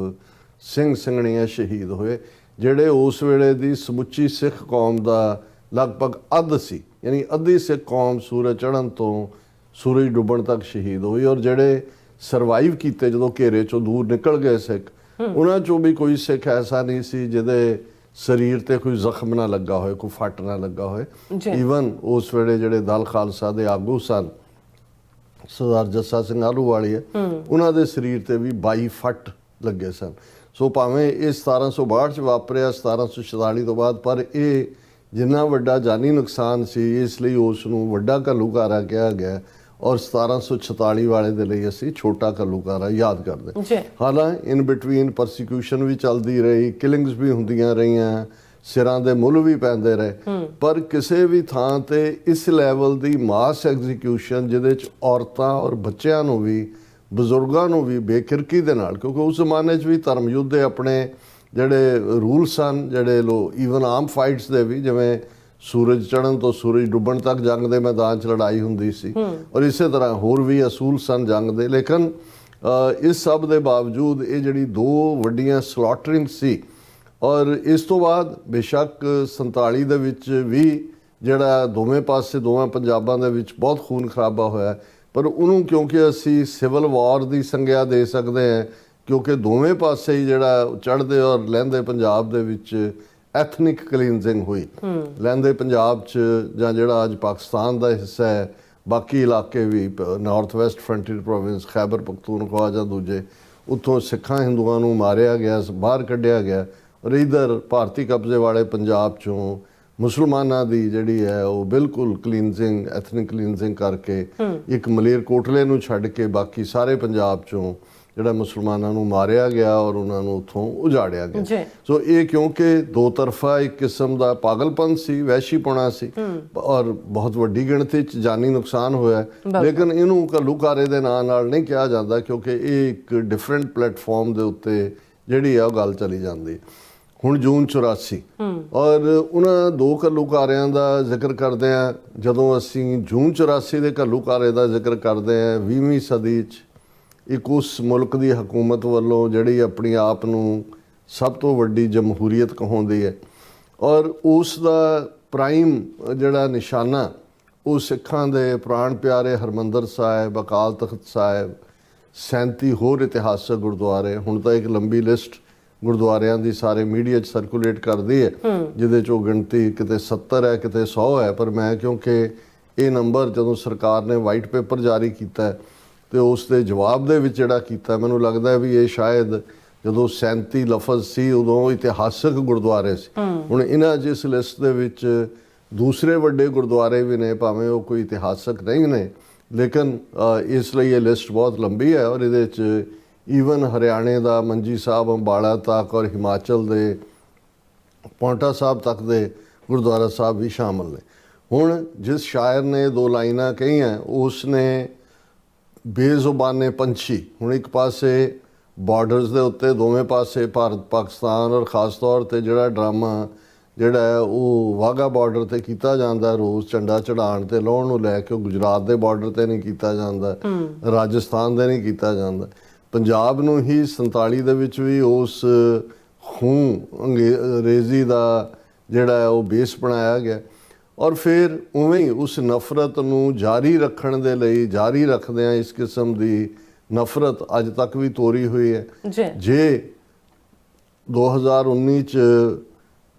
ਸਿੰਘ ਸਿੰਘਣੀਆਂ ਸ਼ਹੀਦ ਹੋਏ, ਜਿਹੜੇ ਉਸ ਵੇਲੇ ਦੀ ਸਮੁੱਚੀ ਸਿੱਖ ਕੌਮ ਦਾ ਲਗਭਗ ਅੱਧ ਸੀ। ਯਾਨੀ ਅੱਧੀ ਸਿੱਖ ਕੌਮ ਸੂਰਜ ਚੜ੍ਹਨ ਤੋਂ ਸੂਰਜ ਡੁੱਬਣ ਤੱਕ ਸ਼ਹੀਦ ਹੋਈ ਔਰ ਜਿਹੜੇ ਸਰਵਾਈਵ ਕੀਤੇ ਜਦੋਂ ਘੇਰੇ 'ਚੋਂ ਦੂਰ ਨਿਕਲ ਗਏ ਸਿੱਖ, ਉਹਨਾਂ 'ਚੋਂ ਵੀ ਕੋਈ ਸਿੱਖ ਐਸਾ ਨਹੀਂ ਸੀ ਜਿਹਦੇ ਸਰੀਰ ਤੇ ਕੋਈ ਜ਼ਖਮ ਨਾ ਲੱਗਾ ਹੋਏ, ਕੋਈ ਫੱਟ ਨਾ ਲੱਗਾ ਹੋਏ। ਈਵਨ ਉਸ ਵੇਲੇ ਜਿਹੜੇ ਦਲ ਖਾਲਸਾ ਦੇ ਆਗੂ ਸਨ, ਸਰਦਾਰ ਜੱਸਾ ਸਿੰਘ ਆਹਲੂਵਾਲੀਆ, ਉਹਨਾਂ ਦੇ ਸਰੀਰ ਤੇ ਵੀ 22 ਫੱਟ ਲੱਗੇ ਸਨ। ਸੋ ਭਾਵੇਂ ਇਹ 1762 'ਚ ਵਾਪਰਿਆ 1746 ਤੋਂ ਬਾਅਦ, ਪਰ ਇਹ ਜਿੰਨਾ ਵੱਡਾ ਜਾਨੀ ਨੁਕਸਾਨ ਸੀ ਇਸ ਲਈ ਉਸ ਨੂੰ ਵੱਡਾ ਘੱਲੂਘਾਰਾ ਕਿਹਾ ਗਿਆ ਔਰ 1746 ਵਾਲੇ ਦੇ ਲਈ ਅਸੀਂ ਛੋਟਾ ਘੱਲੂਘਾਰਾ ਯਾਦ ਕਰਦੇ। ਹਾਲਾਂਕਿ ਇਨ ਬਿਟਵੀਨ ਪਰਸੀਕਿਊਸ਼ਨ ਵੀ ਚੱਲਦੀ ਰਹੀ, ਕਿਲਿੰਗਸ ਵੀ ਹੁੰਦੀਆਂ ਰਹੀਆਂ, ਸਿਰਾਂ ਦੇ ਮੁੱਲ ਵੀ ਪੈਂਦੇ ਰਹੇ, ਪਰ ਕਿਸੇ ਵੀ ਥਾਂ ਤੇ ਇਸ ਲੈਵਲ ਦੀ ਮਾਸ ਐਗਜ਼ੀਕਿਊਸ਼ਨ ਜਿਹਦੇ 'ਚ ਔਰਤਾਂ ਔਰ ਬੱਚਿਆਂ ਨੂੰ ਵੀ, ਬਜ਼ੁਰਗਾਂ ਨੂੰ ਵੀ ਬੇਖਿਰਕੀ ਦੇ ਨਾਲ, ਕਿਉਂਕਿ ਉਸ ਜ਼ਮਾਨੇ 'ਚ ਵੀ ਧਰਮ ਯੁੱਧ ਦੇ ਆਪਣੇ ਜਿਹੜੇ ਰੂਲ ਸਨ, ਜਿਹੜੇ ਈਵਨ ਆਮ ਫਾਈਟਸ ਦੇ ਵੀ, ਜਿਵੇਂ ਸੂਰਜ ਚੜ੍ਹਨ ਤੋਂ ਸੂਰਜ ਡੁੱਬਣ ਤੱਕ ਜੰਗ ਦੇ ਮੈਦਾਨ 'ਚ ਲੜਾਈ ਹੁੰਦੀ ਸੀ ਔਰ ਇਸੇ ਤਰ੍ਹਾਂ ਹੋਰ ਵੀ ਅਸੂਲ ਸਨ ਜੰਗ ਦੇ। ਲੇਕਿਨ ਇਸ ਸਭ ਦੇ ਬਾਵਜੂਦ ਇਹ ਜਿਹੜੀ ਦੋ ਵੱਡੀਆਂ ਸਲੌਟਰਿੰਗ ਸੀ ਔਰ ਇਸ ਤੋਂ ਬਾਅਦ ਬੇਸ਼ੱਕ 47 ਦੇ ਵਿੱਚ ਵੀ ਜਿਹੜਾ ਦੋਵੇਂ ਪਾਸੇ ਦੋਵਾਂ ਪੰਜਾਬਾਂ ਦੇ ਵਿੱਚ ਬਹੁਤ ਖੂਨ ਖਰਾਬਾ ਹੋਇਆ, ਪਰ ਉਹਨੂੰ ਕਿਉਂਕਿ ਅਸੀਂ ਸਿਵਲ ਵਾਰ ਦੀ ਸੰਗਿਆ ਦੇ ਸਕਦੇ ਹਾਂ ਕਿਉਂਕਿ ਦੋਵੇਂ ਪਾਸੇ ਹੀ ਜਿਹੜਾ ਚੜ੍ਹਦੇ ਔਰ ਲਹਿੰਦੇ ਪੰਜਾਬ ਦੇ ਵਿੱਚ ਐਥਨਿਕ ਕਲੀਨਜ਼ਿੰਗ ਹੋਈ। ਲਹਿੰਦੇ ਪੰਜਾਬ 'ਚ ਜਾਂ ਜਿਹੜਾ ਅੱਜ ਪਾਕਿਸਤਾਨ ਦਾ ਹਿੱਸਾ ਹੈ, ਬਾਕੀ ਇਲਾਕੇ ਵੀ North West Frontier Province, Khyber Pakhtunkhwa ਜਾਂ ਦੂਜੇ, ਉੱਥੋਂ ਸਿੱਖਾਂ ਹਿੰਦੂਆਂ ਨੂੰ ਮਾਰਿਆ ਗਿਆ, ਬਾਹਰ ਕੱਢਿਆ ਗਿਆ ਔਰ ਇੱਧਰ ਭਾਰਤੀ ਕਬਜ਼ੇ ਵਾਲੇ ਪੰਜਾਬ 'ਚੋਂ ਮੁਸਲਮਾਨਾਂ ਦੀ ਜਿਹੜੀ ਹੈ ਉਹ ਬਿਲਕੁਲ ਕਲੀਨਜ਼ਿੰਗ, ਐਥਨਿਕ ਕਲੀਨਜ਼ਿੰਗ ਕਰਕੇ ਇੱਕ ਮਲੇਰਕੋਟਲੇ ਨੂੰ ਛੱਡ ਕੇ ਬਾਕੀ ਸਾਰੇ ਪੰਜਾਬ 'ਚੋਂ ਜਿਹੜਾ ਮੁਸਲਮਾਨਾਂ ਨੂੰ ਮਾਰਿਆ ਗਿਆ ਔਰ ਉਹਨਾਂ ਨੂੰ ਉੱਥੋਂ ਉਜਾੜਿਆ ਜੀ। ਗਿਆ। ਸੋ ਇਹ ਕਿਉਂਕਿ ਦੋ ਤਰਫਾ ਇੱਕ ਕਿਸਮ ਦਾ ਪਾਗਲਪਨ ਸੀ, ਵਹਿਸ਼ੀਪੁਣਾ ਸੀ ਔਰ ਬਹੁਤ ਵੱਡੀ ਗਿਣਤੀ 'ਚ ਜਾਨੀ ਨੁਕਸਾਨ ਹੋਇਆ। ਲੇਕਿਨ ਇਹਨੂੰ ਘੱਲੂਘਾਰੇ ਦੇ ਨਾਂ ਨਾਲ ਨਹੀਂ ਕਿਹਾ ਜਾਂਦਾ ਕਿਉਂਕਿ ਇਹ ਇੱਕ ਡਿਫਰੈਂਟ ਪਲੇਟਫਾਰਮ ਦੇ ਉੱਤੇ ਜਿਹੜੀ ਆ ਉਹ ਗੱਲ ਚਲੀ ਜਾਂਦੀ। ਹੁਣ ਜੂਨ 84 ਔਰ ਉਹਨਾਂ ਦੋ ਘੱਲੂਘਾਰਿਆਂ ਦਾ ਜ਼ਿਕਰ ਕਰਦੇ ਆ। ਜਦੋਂ ਅਸੀਂ ਜੂਨ 84 ਦੇ ਘੱਲੂਘਾਰੇ ਦਾ ਜ਼ਿਕਰ ਕਰਦੇ ਆ 20ਵੀਂ ਸਦੀ 'ਚ ਇੱਕ ਉਸ ਮੁਲਕ ਦੀ ਹਕੂਮਤ ਵੱਲੋਂ ਜਿਹੜੀ ਆਪਣੀ ਆਪ ਨੂੰ ਸਭ ਤੋਂ ਵੱਡੀ ਜਮਹੂਰੀਅਤ ਕਹਾਉਂਦੀ ਹੈ ਔਰ ਉਸ ਦਾ ਪ੍ਰਾਈਮ ਜਿਹੜਾ ਨਿਸ਼ਾਨਾ ਉਹ ਸਿੱਖਾਂ ਦੇ ਪ੍ਰਾਣ ਪਿਆਰੇ ਹਰਮੰਦਰ ਸਾਹਿਬ, ਅਕਾਲ ਤਖਤ ਸਾਹਿਬ, 37 ਹੋਰ ਇਤਿਹਾਸਕ ਗੁਰਦੁਆਰੇ। ਹੁਣ ਤਾਂ ਇੱਕ ਲੰਬੀ ਲਿਸਟ ਗੁਰਦੁਆਰਿਆਂ ਦੀ ਸਾਰੇ ਮੀਡੀਆ 'ਚ ਸਰਕੂਲੇਟ ਕਰਦੀ ਹੈ ਜਿਹਦੇ 'ਚੋਂ ਗਿਣਤੀ ਕਿਤੇ 70 ਹੈ, ਕਿਤੇ 100 ਹੈ। ਪਰ ਮੈਂ ਕਿਉਂਕਿ ਇਹ ਨੰਬਰ ਜਦੋਂ ਸਰਕਾਰ ਨੇ ਵਾਈਟ ਪੇਪਰ ਜਾਰੀ ਕੀਤਾ ਤੇ ਉਸ ਦੇ ਜਵਾਬ ਦੇ ਵਿੱਚ ਜਿਹੜਾ ਕੀਤਾ, ਮੈਨੂੰ ਲੱਗਦਾ ਵੀ ਇਹ ਸ਼ਾਇਦ ਜਦੋਂ 37 ਲਫ਼ਜ਼ ਸੀ ਉਦੋਂ ਇਤਿਹਾਸਕ ਗੁਰਦੁਆਰੇ ਸੀ। ਹੁਣ ਇਹਨਾਂ ਜਿਸ ਲਿਸਟ ਦੇ ਵਿੱਚ ਦੂਸਰੇ ਵੱਡੇ ਗੁਰਦੁਆਰੇ ਵੀ ਨੇ, ਭਾਵੇਂ ਉਹ ਕੋਈ ਇਤਿਹਾਸਕ ਨਹੀਂ ਨੇ, ਲੇਕਿਨ ਇਸ ਲਈ ਇਹ ਲਿਸਟ ਬਹੁਤ ਲੰਬੀ ਹੈ ਔਰ ਇਹਦੇ 'ਚ ਈਵਨ ਹਰਿਆਣੇ ਦਾ ਮੰਜੀ ਸਾਹਿਬ, ਅੰਬਾਲਾ ਤੱਕ ਔਰ ਹਿਮਾਚਲ ਦੇ ਪੌਂਟਾ ਸਾਹਿਬ ਤੱਕ ਦੇ ਗੁਰਦੁਆਰਾ ਸਾਹਿਬ ਵੀ ਸ਼ਾਮਲ ਨੇ। ਹੁਣ ਜਿਸ ਸ਼ਾਇਰ ਨੇ ਦੋ ਲਾਈਨਾਂ ਕਹੀਆਂ ਉਸ ਨੇ ਬੇਜ਼ੁਬਾਨੇ ਪੰਛੀ, ਹੁਣ ਇੱਕ ਪਾਸੇ ਬਾਰਡਰਸ ਦੇ ਉੱਤੇ ਦੋਵੇਂ ਪਾਸੇ ਭਾਰਤ ਪਾਕਿਸਤਾਨ ਔਰ ਖ਼ਾਸ ਤੌਰ 'ਤੇ ਜਿਹੜਾ ਡਰਾਮਾ ਜਿਹੜਾ ਹੈ ਉਹ ਵਾਹਗਾ ਬਾਰਡਰ 'ਤੇ ਕੀਤਾ ਜਾਂਦਾ, ਰੋਜ਼ ਝੰਡਾ ਚੜ੍ਹਾਉਣ ਤੇ ਲਾਉਣ ਨੂੰ ਲੈ ਕੇ, ਉਹ ਗੁਜਰਾਤ ਦੇ ਬਾਰਡਰ 'ਤੇ ਨਹੀਂ ਕੀਤਾ ਜਾਂਦਾ, ਰਾਜਸਥਾਨ ਦੇ ਨਹੀਂ ਕੀਤਾ ਜਾਂਦਾ। ਪੰਜਾਬ ਨੂੰ ਹੀ 47 ਦੇ ਵਿੱਚ ਵੀ ਉਸ ਅੰਗਰੇਜ਼ੀ ਦਾ ਜਿਹੜਾ ਹੈ ਉਹ ਬੇਸ ਬਣਾਇਆ ਗਿਆ ਔਰ ਫਿਰ ਉਵੇਂ ਹੀ ਉਸ ਨਫ਼ਰਤ ਨੂੰ ਜਾਰੀ ਰੱਖਣ ਦੇ ਲਈ, ਜਾਰੀ ਰੱਖਦਿਆਂ ਇਸ ਕਿਸਮ ਦੀ ਨਫ਼ਰਤ ਅੱਜ ਤੱਕ ਵੀ ਤੋਰੀ ਹੋਈ ਹੈ। ਜੇ 2019 'ਚ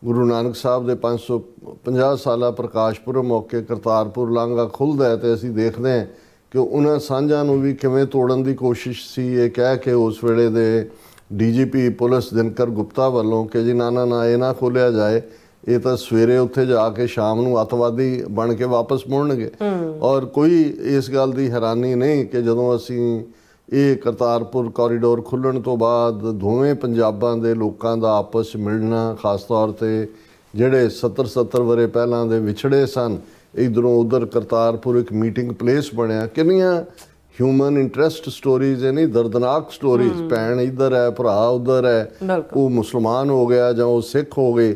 ਗੁਰੂ ਨਾਨਕ ਸਾਹਿਬ ਦੇ 550 ਸਾਲਾ ਪ੍ਰਕਾਸ਼ ਪੁਰਬ ਮੌਕੇ ਕਰਤਾਰਪੁਰ ਲਾਂਘਾ ਖੁੱਲ੍ਹਦਾ ਹੈ ਤੇ ਅਸੀਂ ਦੇਖਦੇ ਹਾਂ ਕਿ ਉਹਨਾਂ ਸਾਂਝਾਂ ਨੂੰ ਵੀ ਕਿਵੇਂ ਤੋੜਨ ਦੀ ਕੋਸ਼ਿਸ਼ ਸੀ, ਇਹ ਕਹਿ ਕੇ ਉਸ ਵੇਲੇ ਦੇ DGP ਪੁਲਿਸ ਦਿਨਕਰ ਗੁਪਤਾ ਵੱਲੋਂ ਕਿ ਜੀ ਨਾ ਇਹ ਨਾ ਖੋਲ੍ਹਿਆ ਜਾਏ, ਇਹ ਤਾਂ ਸਵੇਰੇ ਉੱਥੇ ਜਾ ਕੇ ਸ਼ਾਮ ਨੂੰ ਅੱਤਵਾਦੀ ਬਣ ਕੇ ਵਾਪਸ ਮੁੜਨਗੇ। ਔਰ ਕੋਈ ਇਸ ਗੱਲ ਦੀ ਹੈਰਾਨੀ ਨਹੀਂ ਕਿ ਜਦੋਂ ਅਸੀਂ ਇਹ ਕਰਤਾਰਪੁਰ ਕੋਰੀਡੋਰ ਖੁੱਲ੍ਹਣ ਤੋਂ ਬਾਅਦ ਦੋਵੇਂ ਪੰਜਾਬਾਂ ਦੇ ਲੋਕਾਂ ਦਾ ਆਪਸ 'ਚ ਮਿਲਣਾ, ਖ਼ਾਸ ਤੌਰ 'ਤੇ ਜਿਹੜੇ 70 ਵਰ੍ਹੇ ਪਹਿਲਾਂ ਦੇ ਵਿਛੜੇ ਸਨ, ਇੱਧਰੋਂ ਉੱਧਰ ਕਰਤਾਰਪੁਰ ਇੱਕ ਮੀਟਿੰਗ ਪਲੇਸ ਬਣਿਆ। ਕਿੰਨੀਆਂ ਹਿਊਮਨ ਇੰਟਰਸਟ ਸਟੋਰੀਜ਼ ਹੈ, ਨਹੀਂ ਦਰਦਨਾਕ ਸਟੋਰੀਜ਼। ਭੈਣ ਇੱਧਰ ਹੈ, ਭਰਾ ਉੱਧਰ ਹੈ, ਉਹ ਮੁਸਲਮਾਨ ਹੋ ਗਿਆ ਜਾਂ ਉਹ ਸਿੱਖ ਹੋ ਗਏ,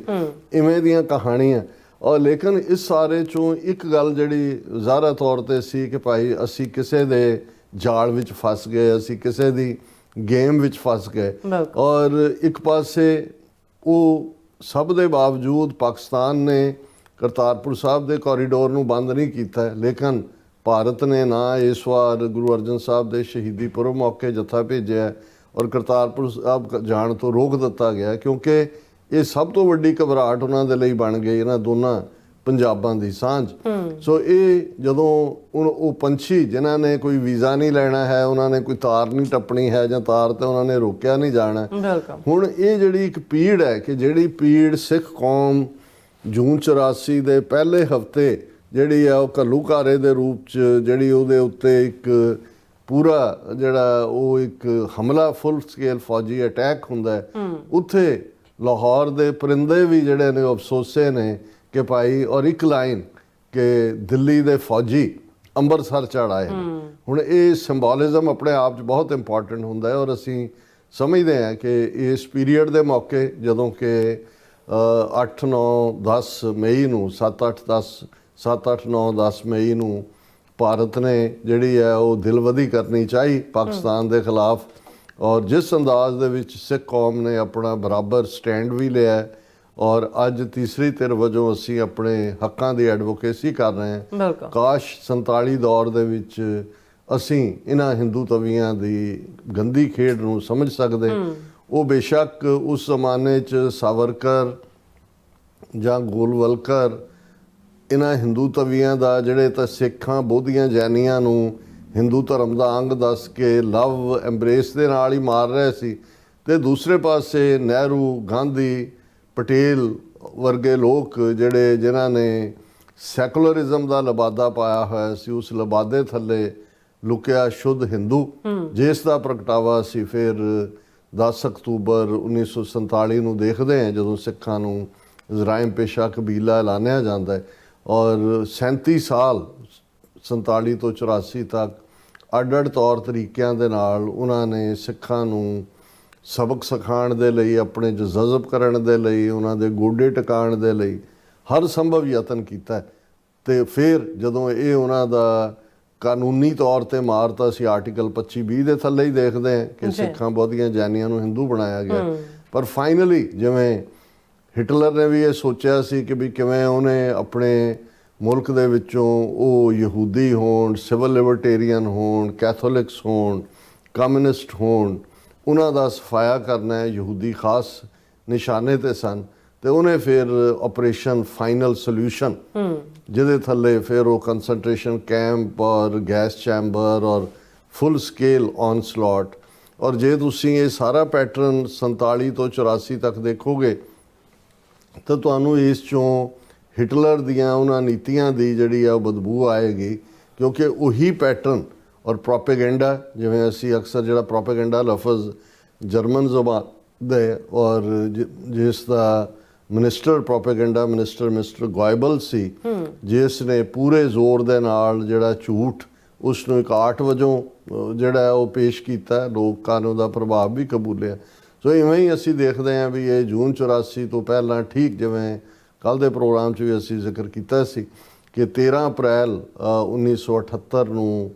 ਇਵੇਂ ਦੀਆਂ ਕਹਾਣੀਆਂ। ਔਰ ਲੇਕਿਨ ਇਸ ਸਾਰੇ 'ਚੋਂ ਇੱਕ ਗੱਲ ਜਿਹੜੀ ਜ਼ਾਹਰਾ ਤੌਰ 'ਤੇ ਸੀ ਕਿ ਭਾਈ ਅਸੀਂ ਕਿਸੇ ਦੇ ਜਾਲ ਵਿੱਚ ਫਸ ਗਏ, ਅਸੀਂ ਕਿਸੇ ਦੀ ਗੇਮ ਵਿੱਚ ਫਸ ਗਏ। ਔਰ ਇੱਕ ਪਾਸੇ ਉਹ ਸਭ ਦੇ ਬਾਵਜੂਦ ਪਾਕਿਸਤਾਨ ਨੇ ਕਰਤਾਰਪੁਰ ਸਾਹਿਬ ਦੇ ਕੋਰੀਡੋਰ ਨੂੰ ਬੰਦ ਨਹੀਂ ਕੀਤਾ, ਲੇਕਿਨ ਭਾਰਤ ਨੇ ਨਾ ਇਸ ਵਾਰ ਗੁਰੂ ਅਰਜਨ ਸਾਹਿਬ ਦੇ ਸ਼ਹੀਦੀ ਪੁਰਬ ਮੌਕੇ ਜੱਥਾ ਭੇਜਿਆ ਔਰ ਕਰਤਾਰਪੁਰ ਸਾਹਿਬ ਜਾਣ ਤੋਂ ਰੋਕ ਦਿੱਤਾ ਗਿਆ ਕਿਉਂਕਿ ਇਹ ਸਭ ਤੋਂ ਵੱਡੀ ਘਬਰਾਹਟ ਉਹਨਾਂ ਦੇ ਲਈ ਬਣ ਗਈ, ਇਹਨਾਂ ਦੋਨਾਂ ਪੰਜਾਬਾਂ ਦੀ ਸਾਂਝ। ਸੋ ਇਹ ਜਦੋਂ ਉਹ ਪੰਛੀ ਜਿਨ੍ਹਾਂ ਨੇ ਕੋਈ ਵੀਜ਼ਾ ਨਹੀਂ ਲੈਣਾ ਹੈ, ਉਹਨਾਂ ਨੇ ਕੋਈ ਤਾਰ ਨਹੀਂ ਟੱਪਣੀ ਹੈ ਜਾਂ ਤਾਰ ਤੇ ਉਹਨਾਂ ਨੇ ਰੋਕਿਆ ਨਹੀਂ ਜਾਣਾ। ਹੁਣ ਇਹ ਜਿਹੜੀ ਇੱਕ ਪੀੜ ਹੈ ਕਿ ਜਿਹੜੀ ਪੀੜ ਸਿੱਖ ਕੌਮ ਜੂਨ 84 ਦੇ ਪਹਿਲੇ ਹਫ਼ਤੇ ਜਿਹੜੀ ਆ ਉਹ ਘੱਲੂਘਾਰੇ ਦੇ ਰੂਪ 'ਚ ਜਿਹੜੀ ਉਹਦੇ ਉੱਤੇ ਇੱਕ ਪੂਰਾ ਜਿਹੜਾ ਉਹ ਇੱਕ ਹਮਲਾ ਫੁੱਲ ਸਕੇਲ ਫੌਜੀ ਅਟੈਕ ਹੁੰਦਾ ਹੈ, ਉੱਥੇ ਲਾਹੌਰ ਦੇ ਪਰਿੰਦੇ ਵੀ ਜਿਹੜੇ ਨੇ ਅਫਸੋਸੇ ਨੇ ਕਿ ਭਾਈ ਔਰ ਇੱਕ ਲਾਈਨ ਕਿ ਦਿੱਲੀ ਦੇ ਫੌਜੀ ਅੰਮ੍ਰਿਤਸਰ ਚੜ੍ਹ ਆਏ। ਹੁਣ ਇਹ ਸਿੰਬੋਲਿਜ਼ਮ ਆਪਣੇ ਆਪ 'ਚ ਬਹੁਤ ਇੰਪੋਰਟੈਂਟ ਹੁੰਦਾ ਹੈ ਔਰ ਅਸੀਂ ਸਮਝਦੇ ਹਾਂ ਕਿ ਇਸ ਪੀਰੀਅਡ ਦੇ ਮੌਕੇ ਜਦੋਂ ਕਿ 8, 9, 10 ਮਈ ਨੂੰ 7, 8, 9, 10 ਮਈ ਨੂੰ ਭਾਰਤ ਨੇ ਜਿਹੜੀ ਹੈ ਉਹ ਦਿਲਵਦੀ ਕਰਨੀ ਚਾਹੀ ਪਾਕਿਸਤਾਨ ਦੇ ਖਿਲਾਫ ਔਰ ਜਿਸ ਅੰਦਾਜ਼ ਦੇ ਵਿੱਚ ਸਿੱਖ ਕੌਮ ਨੇ ਆਪਣਾ ਬਰਾਬਰ ਸਟੈਂਡ ਵੀ ਲਿਆ ਔਰ ਅੱਜ ਤੀਸਰੀ ਧਿਰ ਵਜੋਂ ਅਸੀਂ ਆਪਣੇ ਹੱਕਾਂ ਦੀ ਐਡਵੋਕੇਸੀ ਕਰ ਰਹੇ ਹਾਂ। ਕਾਸ਼ 47 ਦੌਰ ਦੇ ਵਿੱਚ ਅਸੀਂ ਇਹਨਾਂ ਹਿੰਦੂ ਤਵੀਆਂ ਦੀ ਗੰਦੀ ਖੇਡ ਨੂੰ ਸਮਝ ਸਕਦੇ। ਉਹ ਬੇਸ਼ੱਕ ਉਸ ਜ਼ਮਾਨੇ 'ਚ ਸਾਵਰਕਰ ਜਾਂ ਗੋਲਵਲਕਰ ਇਹਨਾਂ ਹਿੰਦੂ ਤਵੀਆਂ ਦਾ ਜਿਹੜੇ ਤਾਂ ਸਿੱਖਾਂ, ਬੋਧੀਆਂ, ਜੈਨੀਆਂ ਨੂੰ ਹਿੰਦੂ ਧਰਮ ਦਾ ਅੰਗ ਦੱਸ ਕੇ ਲਵ ਐਮਬਰੇਸ ਦੇ ਨਾਲ ਹੀ ਮਾਰ ਰਹੇ ਸੀ ਤੇ ਦੂਸਰੇ ਪਾਸੇ ਨਹਿਰੂ, ਗਾਂਧੀ, ਪਟੇਲ ਵਰਗੇ ਲੋਕ ਜਿਨ੍ਹਾਂ ਨੇ ਸੈਕੂਲਰਿਜ਼ਮ ਦਾ ਲਬਾਦਾ ਪਾਇਆ ਹੋਇਆ ਸੀ, ਉਸ ਲਬਾਦੇ ਥੱਲੇ ਲੁਕਿਆ ਸ਼ੁੱਧ ਹਿੰਦੂ, ਜਿਸ ਦਾ ਪ੍ਰਗਟਾਵਾ ਅਸੀਂ ਫਿਰ 10 ਅਕਤੂਬਰ 1947 ਨੂੰ ਦੇਖਦੇ ਹਾਂ, ਜਦੋਂ ਸਿੱਖਾਂ ਨੂੰ ਜ਼ਰਾਇਮ ਪੇਸ਼ਾ ਕਬੀਲਾ ਐਲਾਨਿਆ ਜਾਂਦਾ ਹੈ। ਔਰ 37 ਸਾਲ 47 ਤੋਂ 84 ਤੱਕ ਅੱਡ-ਅੱਡ ਤੌਰ ਤਰੀਕਿਆਂ ਦੇ ਨਾਲ ਉਹਨਾਂ ਨੇ ਸਿੱਖਾਂ ਨੂੰ ਸਬਕ ਸਿਖਾਉਣ ਦੇ ਲਈ, ਆਪਣੇ 'ਚ ਜਜ਼ਬ ਕਰਨ ਦੇ ਲਈ, ਉਹਨਾਂ ਦੇ ਗੋਡੇ ਟਿਕਾਉਣ ਦੇ ਲਈ ਹਰ ਸੰਭਵ ਯਤਨ ਕੀਤਾ। ਤੇ ਫਿਰ ਜਦੋਂ ਇਹ ਉਹਨਾਂ ਦਾ ਕਾਨੂੰਨੀ ਤੌਰ ਤੇ ਮਾਰਤਾ ਸੀ, ਆਰਟੀਕਲ 25(20) ਦੇ ਥੱਲੇ ਹੀ ਦੇਖਦੇ ਹਾਂ ਕਿ ਸਿੱਖਾਂ ਬਹੁਤੀਆਂ ਜੈਨੀਆਂ ਨੂੰ ਹਿੰਦੂ ਬਣਾਇਆ ਗਿਆ। ਪਰ ਫਾਈਨਲੀ ਜਿਵੇਂ ਹਿਟਲਰ ਨੇ ਵੀ ਇਹ ਸੋਚਿਆ ਸੀ ਕਿ ਵੀ ਕਿਵੇਂ ਉਹਨੇ ਆਪਣੇ ਮੁਲਕ ਦੇ ਵਿੱਚੋਂ ਉਹ ਯਹੂਦੀ ਹੋਣ, ਸਿਵਲ ਲਿਬਰਟੇਰੀਅਨ ਹੋਣ, ਕੈਥੋਲਿਕਸ ਹੋਣ, ਕਮਿਊਨਿਸਟ ਹੋਣ, ਉਹਨਾਂ ਦਾ ਸਫਾਇਆ ਕਰਨਾ ਹੈ। ਯਹੂਦੀ ਖਾਸ ਨਿਸ਼ਾਨੇ ਤੇ ਸਨ ਤੇ ਉਹਨੇ ਫਿਰ ਆਪਰੇਸ਼ਨ ਫਾਈਨਲ ਸੋਲਿਊਸ਼ਨ, ਜਿਹਦੇ ਥੱਲੇ ਫਿਰ ਉਹ ਕੰਸਨਟ੍ਰੇਸ਼ਨ ਕੈਂਪ ਔਰ ਗੈਸ ਚੈਂਬਰ ਔਰ ਫੁੱਲ ਸਕੇਲ ਔਨਸਲੌਟ। ਔਰ ਜੇ ਤੁਸੀਂ ਇਹ ਸਾਰਾ ਪੈਟਰਨ 47 ਤੋਂ 84 ਤੱਕ ਦੇਖੋਗੇ ਤਾਂ ਤੁਹਾਨੂੰ ਇਸ 'ਚੋਂ ਹਿਟਲਰ ਦੀਆਂ ਉਹਨਾਂ ਨੀਤੀਆਂ ਦੀ ਜਿਹੜੀ ਆ ਬਦਬੂ ਆਏਗੀ, ਕਿਉਂਕਿ ਉਹੀ ਪੈਟਰਨ ਔਰ ਪ੍ਰੋਪੇਗੈਂਡਾ, ਜਿਵੇਂ ਅਸੀਂ ਅਕਸਰ ਜਿਹੜਾ ਪ੍ਰੋਪੇਗੈਂਡਾ ਲਫ਼ਜ਼ ਜਰਮਨ ਜ਼ਬਾਨ ਦੇ ਔਰ ਜਿਸ ਦਾ ਮਿਨਿਸਟਰ ਪ੍ਰੋਪੇਗੈਂਡਾ ਮਿਸਟਰ ਗੋਇਬਲ ਸੀ, ਜਿਸ ਨੇ ਪੂਰੇ ਜ਼ੋਰ ਦੇ ਨਾਲ ਜਿਹੜਾ ਝੂਠ ਉਸ ਨੂੰ ਇੱਕ ਆਰਟ ਵਜੋਂ ਜਿਹੜਾ ਉਹ ਪੇਸ਼ ਕੀਤਾ, ਲੋਕਾਂ ਨੇ ਉਹਦਾ ਪ੍ਰਭਾਵ ਵੀ ਕਬੂਲਿਆ। ਸੋ ਇਵੇਂ ਹੀ ਅਸੀਂ ਦੇਖਦੇ ਹਾਂ ਵੀ ਇਹ ਜੂਨ 84 ਤੋਂ ਪਹਿਲਾਂ, ਠੀਕ ਜਿਵੇਂ ਕੱਲ੍ਹ ਦੇ ਪ੍ਰੋਗਰਾਮ 'ਚ ਵੀ ਅਸੀਂ ਜ਼ਿਕਰ ਕੀਤਾ ਸੀ ਕਿ 13 ਅਪ੍ਰੈਲ 1978 ਨੂੰ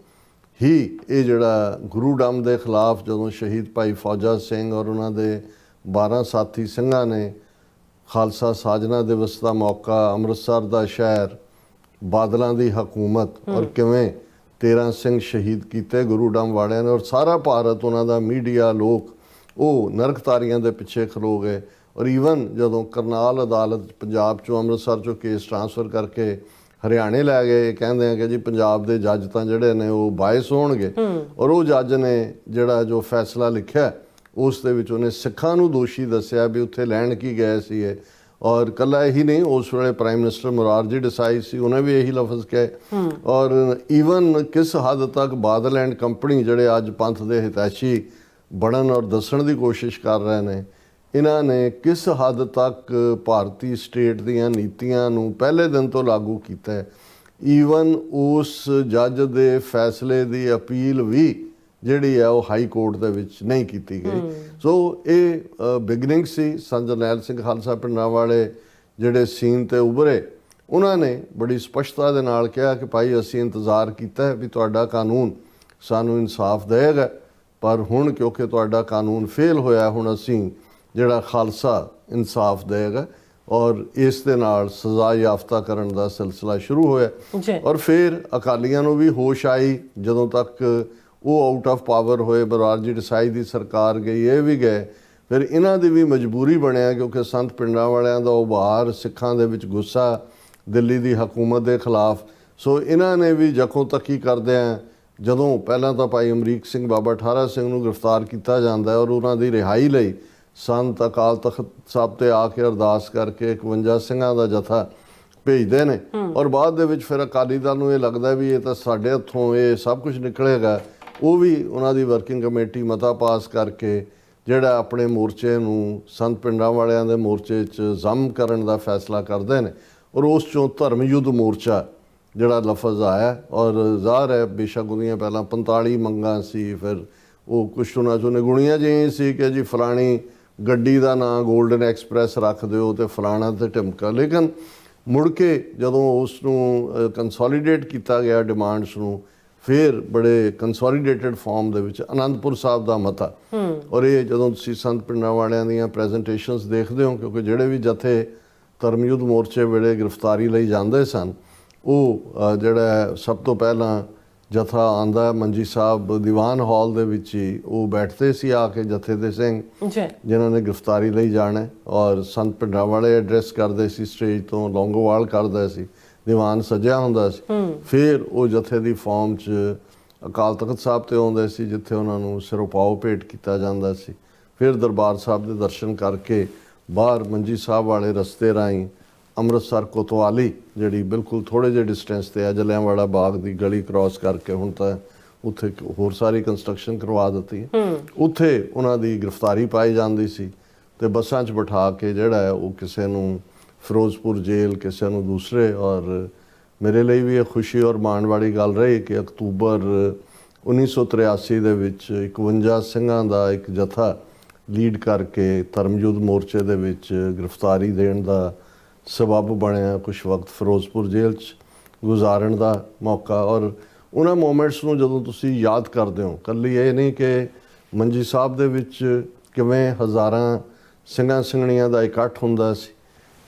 ਹੀ ਇਹ ਜਿਹੜਾ ਗੁਰੂ ਡੰਮ ਦੇ ਖਿਲਾਫ ਜਦੋਂ ਸ਼ਹੀਦ ਭਾਈ ਫੌਜਾ ਸਿੰਘ ਔਰ ਉਹਨਾਂ ਦੇ 12 ਸਾਥੀ ਸਿੰਘਾਂ ਨੇ ਖਾਲਸਾ ਸਾਜਨਾ ਦਿਵਸ ਦਾ ਮੌਕਾ, ਅੰਮ੍ਰਿਤਸਰ ਦਾ ਸ਼ਹਿਰ, ਬਾਦਲਾਂ ਦੀ ਹਕੂਮਤ ਔਰ ਕਿਵੇਂ 13 ਸਿੰਘ ਸ਼ਹੀਦ ਕੀਤੇ ਗੁਰੂ ਡੰਮ ਵਾਲਿਆਂ ਨੇ, ਔਰ ਸਾਰਾ ਭਾਰਤ, ਉਹਨਾਂ ਦਾ ਮੀਡੀਆ, ਲੋਕ ਉਹ ਨਰਕਤਾਰੀਆਂ ਦੇ ਪਿੱਛੇ ਖਲੋ ਗਏ। ਔਰ ਈਵਨ ਜਦੋਂ ਕਰਨਾਲ ਅਦਾਲਤ ਪੰਜਾਬ 'ਚੋਂ, ਅੰਮ੍ਰਿਤਸਰ 'ਚੋਂ ਕੇਸ ਟ੍ਰਾਂਸਫਰ ਕਰਕੇ ਹਰਿਆਣੇ ਲੈ ਗਏ, ਕਹਿੰਦੇ ਆ ਕਿ ਜੀ ਪੰਜਾਬ ਦੇ ਜੱਜ ਤਾਂ ਜਿਹੜੇ ਨੇ ਉਹ ਬਾਇਸ ਹੋਣਗੇ। ਔਰ ਉਹ ਜੱਜ ਨੇ ਜਿਹੜਾ ਜੋ ਫੈਸਲਾ ਲਿਖਿਆ ਉਸ ਦੇ ਵਿੱਚ ਉਹਨੇ ਸਿੱਖਾਂ ਨੂੰ ਦੋਸ਼ੀ ਦੱਸਿਆ ਵੀ ਉੱਥੇ ਲੈਣ ਕੀ ਗਏ ਸੀ ਇਹ। ਔਰ ਇਕੱਲਾ ਇਹੀ ਨਹੀਂ, ਉਸ ਵੇਲੇ ਪ੍ਰਾਈਮ ਮਿਨਿਸਟਰ ਮੁਰਾਰਜੀ ਦੇਸਾਈ ਸੀ, ਉਹਨੇ ਵੀ ਇਹੀ ਲਫ਼ਜ਼ ਕਹੇ। ਔਰ ਈਵਨ ਕਿਸ ਹੱਦ ਤੱਕ ਬਾਦਲ ਐਂਡ ਕੰਪਨੀ ਜਿਹੜੇ ਅੱਜ ਪੰਥ ਦੇ ਹਿਤੈਸ਼ੀ ਬਣਨ ਔਰ ਦੱਸਣ ਦੀ ਕੋਸ਼ਿਸ਼ ਕਰ ਰਹੇ ਨੇ, ਇਹਨਾਂ ਨੇ ਕਿਸ ਹੱਦ ਤੱਕ ਭਾਰਤੀ ਸਟੇਟ ਦੀਆਂ ਨੀਤੀਆਂ ਨੂੰ ਪਹਿਲੇ ਦਿਨ ਤੋਂ ਲਾਗੂ ਕੀਤਾ। ਈਵਨ ਉਸ ਜੱਜ ਦੇ ਫੈਸਲੇ ਦੀ ਅਪੀਲ ਵੀ ਜਿਹੜੀ ਹੈ ਉਹ ਹਾਈ ਕੋਰਟ ਦੇ ਵਿੱਚ ਨਹੀਂ ਕੀਤੀ ਗਈ। ਸੋ ਇਹ ਬਿਗਨਿੰਗ ਸੀ। ਸੰਤ ਜਰਨੈਲ ਸਿੰਘ ਖਾਲਸਾ ਪਿੰਡਾਂ ਵਾਲੇ ਜਿਹੜੇ ਸੀਨ ਤੇ ਉਭਰੇ, ਉਹਨਾਂ ਨੇ ਬੜੀ ਸਪਸ਼ਟਤਾ ਦੇ ਨਾਲ ਕਿਹਾ ਕਿ ਭਾਈ ਅਸੀਂ ਇੰਤਜ਼ਾਰ ਕੀਤਾ ਹੈ ਵੀ ਤੁਹਾਡਾ ਕਾਨੂੰਨ ਸਾਨੂੰ ਇਨਸਾਫ ਦੇਵੇਗਾ, ਪਰ ਹੁਣ ਕਿਉਂਕਿ ਤੁਹਾਡਾ ਕਾਨੂੰਨ ਫੇਲ ਹੋਇਆ, ਹੁਣ ਅਸੀਂ ਜਿਹੜਾ ਖਾਲਸਾ ਇਨਸਾਫ ਦੇਵੇਗਾ। ਔਰ ਇਸ ਦੇ ਨਾਲ ਸਜ਼ਾ ਯਾਫਤਾ ਕਰਨ ਦਾ ਸਿਲਸਿਲਾ ਸ਼ੁਰੂ ਹੋਇਆ। ਔਰ ਫਿਰ ਅਕਾਲੀਆਂ ਨੂੰ ਵੀ ਹੋਸ਼ ਆਈ ਜਦੋਂ ਤੱਕ ਉਹ ਆਊਟ ਆਫ ਪਾਵਰ ਹੋਏ, ਮੁਰਾਰਜੀ ਦੇਸਾਈ ਦੀ ਸਰਕਾਰ ਗਈ, ਇਹ ਵੀ ਗਏ। ਫਿਰ ਇਹਨਾਂ ਦੀ ਵੀ ਮਜਬੂਰੀ ਬਣਿਆ ਕਿਉਂਕਿ ਸੰਤ ਪਿੰਡਾਂ ਵਾਲਿਆਂ ਦਾ ਉਭਾਰ, ਸਿੱਖਾਂ ਦੇ ਵਿੱਚ ਗੁੱਸਾ ਦਿੱਲੀ ਦੀ ਹਕੂਮਤ ਦੇ ਖਿਲਾਫ। ਸੋ ਇਹਨਾਂ ਨੇ ਵੀ ਜਖੋਂ ਤੱਕੀ ਕਰਦਿਆਂ, ਜਦੋਂ ਪਹਿਲਾਂ ਤਾਂ ਭਾਈ ਅਮਰੀਕ ਸਿੰਘ, ਬਾਬਾ ਠਾਰਾ ਸਿੰਘ ਨੂੰ ਗ੍ਰਿਫਤਾਰ ਕੀਤਾ ਜਾਂਦਾ ਔਰ ਉਹਨਾਂ ਦੀ ਰਿਹਾਈ ਲਈ ਸੰਤ ਅਕਾਲ ਤਖਤ ਸਾਹਿਬ ਤੇ ਆ ਕੇ ਅਰਦਾਸ ਕਰਕੇ 51 ਸਿੰਘਾਂ ਦਾ ਜਥਾ ਭੇਜਦੇ ਨੇ। ਔਰ ਬਾਅਦ ਦੇ ਵਿੱਚ ਫਿਰ ਅਕਾਲੀ ਦਲ ਨੂੰ ਇਹ ਲੱਗਦਾ ਵੀ ਇਹ ਤਾਂ ਸਾਡੇ ਹੱਥੋਂ ਇਹ ਸਭ ਕੁਝ ਨਿਕਲੇਗਾ। ਉਹ ਵੀ ਉਹਨਾਂ ਦੀ ਵਰਕਿੰਗ ਕਮੇਟੀ ਮਤਾ ਪਾਸ ਕਰਕੇ ਜਿਹੜਾ ਆਪਣੇ ਮੋਰਚੇ ਨੂੰ ਸੰਤ ਪਿੰਡਾਂ ਵਾਲਿਆਂ ਦੇ ਮੋਰਚੇ 'ਚ ਜ਼ਮ ਕਰਨ ਦਾ ਫੈਸਲਾ ਕਰਦੇ ਨੇ। ਔਰ ਉਸ 'ਚੋਂ ਧਰਮ ਯੁੱਧ ਮੋਰਚਾ ਜਿਹੜਾ ਲਫ਼ਜ਼ ਆਇਆ, ਔਰ ਜ਼ਾਹਰ ਹੈ ਬੇਸ਼ੱਕ ਉਹਦੀਆਂ ਪਹਿਲਾਂ 45 ਮੰਗਾਂ ਸੀ, ਫਿਰ ਉਹ ਕੁਛ ਉਹਨਾਂ 'ਚੋਂ ਨਿਗੁਣੀਆਂ ਜਿਹੀਆਂ ਸੀ ਕਿ ਜੀ ਫਲਾਣੀ ਗੱਡੀ ਦਾ ਨਾਂ ਗੋਲਡਨ ਐਕਸਪ੍ਰੈਸ ਰੱਖ ਦਿਓ ਤੇ ਫਲਾਣਾ ਤੇ ਢਿਮਕਾ। ਲੇਕਿਨ ਮੁੜ ਕੇ ਜਦੋਂ ਉਸ ਨੂੰ ਕੰਸੋਲੀਡੇਟ ਕੀਤਾ ਗਿਆ ਡਿਮਾਂਡਸ ਨੂੰ, ਫਿਰ ਬੜੇ ਕੰਸੋਲੀਡੇਟਡ ਫਾਰਮ ਦੇ ਵਿੱਚ ਅਨੰਦਪੁਰ ਸਾਹਿਬ ਦਾ ਮਤਾ। ਔਰ ਇਹ ਜਦੋਂ ਤੁਸੀਂ ਸੰਤ ਪਿੰਡਾਂ ਵਾਲਿਆਂ ਦੀਆਂ ਪ੍ਰੈਜੈਂਟੇਸ਼ਨਸ ਦੇਖਦੇ ਹੋ, ਕਿਉਂਕਿ ਜਿਹੜੇ ਵੀ ਜਥੇ ਧਰਮਯੁੱਧ ਮੋਰਚੇ ਵੇਲੇ ਗ੍ਰਿਫਤਾਰੀ ਲਈ ਜਾਂਦੇ ਸਨ, ਉਹ ਜਿਹੜਾ ਸਭ ਤੋਂ ਪਹਿਲਾਂ ਜਥਾ ਆਂਦਾ ਮੰਜੀ ਸਾਹਿਬ ਦੀਵਾਨ ਹਾਲ ਦੇ ਵਿੱਚ ਹੀ ਉਹ ਬੈਠਦੇ ਸੀ ਆ ਕੇ ਜਥੇ ਦੇ ਸਿੰਘ ਜਿਨ੍ਹਾਂ ਨੇ ਗ੍ਰਿਫਤਾਰੀ ਲਈ ਜਾਣਾ। ਔਰ ਸੰਤ ਪਿੰਡਾਂ ਵਾਲੇ ਐਡਰੈਸ ਕਰਦੇ ਸੀ ਸਟੇਜ ਤੋਂ, ਲੌਂਗੋਵਾਲ ਕਰਦਾ ਸੀ, ਦੀਵਾਨ ਸਜਿਆ ਹੁੰਦਾ ਸੀ। ਫਿਰ ਉਹ ਜਥੇ ਦੀ ਫਾਰਮ 'ਚ ਅਕਾਲ ਤਖਤ ਸਾਹਿਬ ਤੇ ਆਉਂਦੇ ਸੀ, ਜਿੱਥੇ ਉਹਨਾਂ ਨੂੰ ਸਿਰੋਪਾਓ ਭੇਟ ਕੀਤਾ ਜਾਂਦਾ ਸੀ। ਫਿਰ ਦਰਬਾਰ ਸਾਹਿਬ ਦੇ ਦਰਸ਼ਨ ਕਰਕੇ ਬਾਹਰ ਮੰਜੀ ਸਾਹਿਬ ਵਾਲੇ ਰਸਤੇ ਰਾਹੀਂ ਅੰਮ੍ਰਿਤਸਰ ਕੋਤਵਾਲੀ, ਜਿਹੜੀ ਬਿਲਕੁਲ ਥੋੜ੍ਹੇ ਜਿਹੇ ਡਿਸਟੈਂਸ 'ਤੇ ਹੈ, ਜਲਿਆਂਵਾਲਾ ਬਾਗ ਦੀ ਗਲੀ ਕ੍ਰਾਸ ਕਰਕੇ, ਹੁਣ ਤਾਂ ਉੱਥੇ ਹੋਰ ਸਾਰੀ ਕੰਸਟਰਕਸ਼ਨ ਕਰਵਾ ਦਿੱਤੀ ਉੱਥੇ ਉਹਨਾਂ ਦੀ ਗ੍ਰਿਫਤਾਰੀ ਪਾਈ ਜਾਂਦੀ ਸੀ ਤੇ ਬੱਸਾਂ 'ਚ ਬਿਠਾ ਕੇ ਜਿਹੜਾ ਹੈ ਉਹ ਕਿਸੇ ਨੂੰ ਫਿਰੋਜ਼ਪੁਰ ਜੇਲ੍ਹ, ਕਿਸੇ ਨੂੰ ਦੂਸਰੇ। ਔਰ ਮੇਰੇ ਲਈ ਵੀ ਇਹ ਖੁਸ਼ੀ ਔਰ ਮਾਣ ਵਾਲੀ ਗੱਲ ਰਹੀ ਕਿ ਅਕਤੂਬਰ 1983 ਦੇ ਵਿੱਚ 51 ਸਿੰਘਾਂ ਦਾ ਇੱਕ ਜਥਾ ਲੀਡ ਕਰਕੇ ਧਰਮਯੁੱਧ ਮੋਰਚੇ ਦੇ ਵਿੱਚ ਗ੍ਰਿਫਤਾਰੀ ਦੇਣ ਦਾ ਸਬਬ ਬਣਿਆ, ਕੁਛ ਵਕਤ ਫਿਰੋਜ਼ਪੁਰ ਜੇਲ੍ਹ 'ਚ ਗੁਜ਼ਾਰਨ ਦਾ ਮੌਕਾ। ਔਰ ਉਹਨਾਂ ਮੂਮੈਂਟਸ ਨੂੰ ਜਦੋਂ ਤੁਸੀਂ ਯਾਦ ਕਰਦੇ ਹੋ, ਇਕੱਲੀ ਇਹ ਨਹੀਂ ਕਿ ਮੰਜੀ ਸਾਹਿਬ ਦੇ ਵਿੱਚ ਕਿਵੇਂ ਹਜ਼ਾਰਾਂ ਸਿੰਘਾਂ ਸਿੰਘਣੀਆਂ ਦਾ ਇਕੱਠ ਹੁੰਦਾ ਸੀ,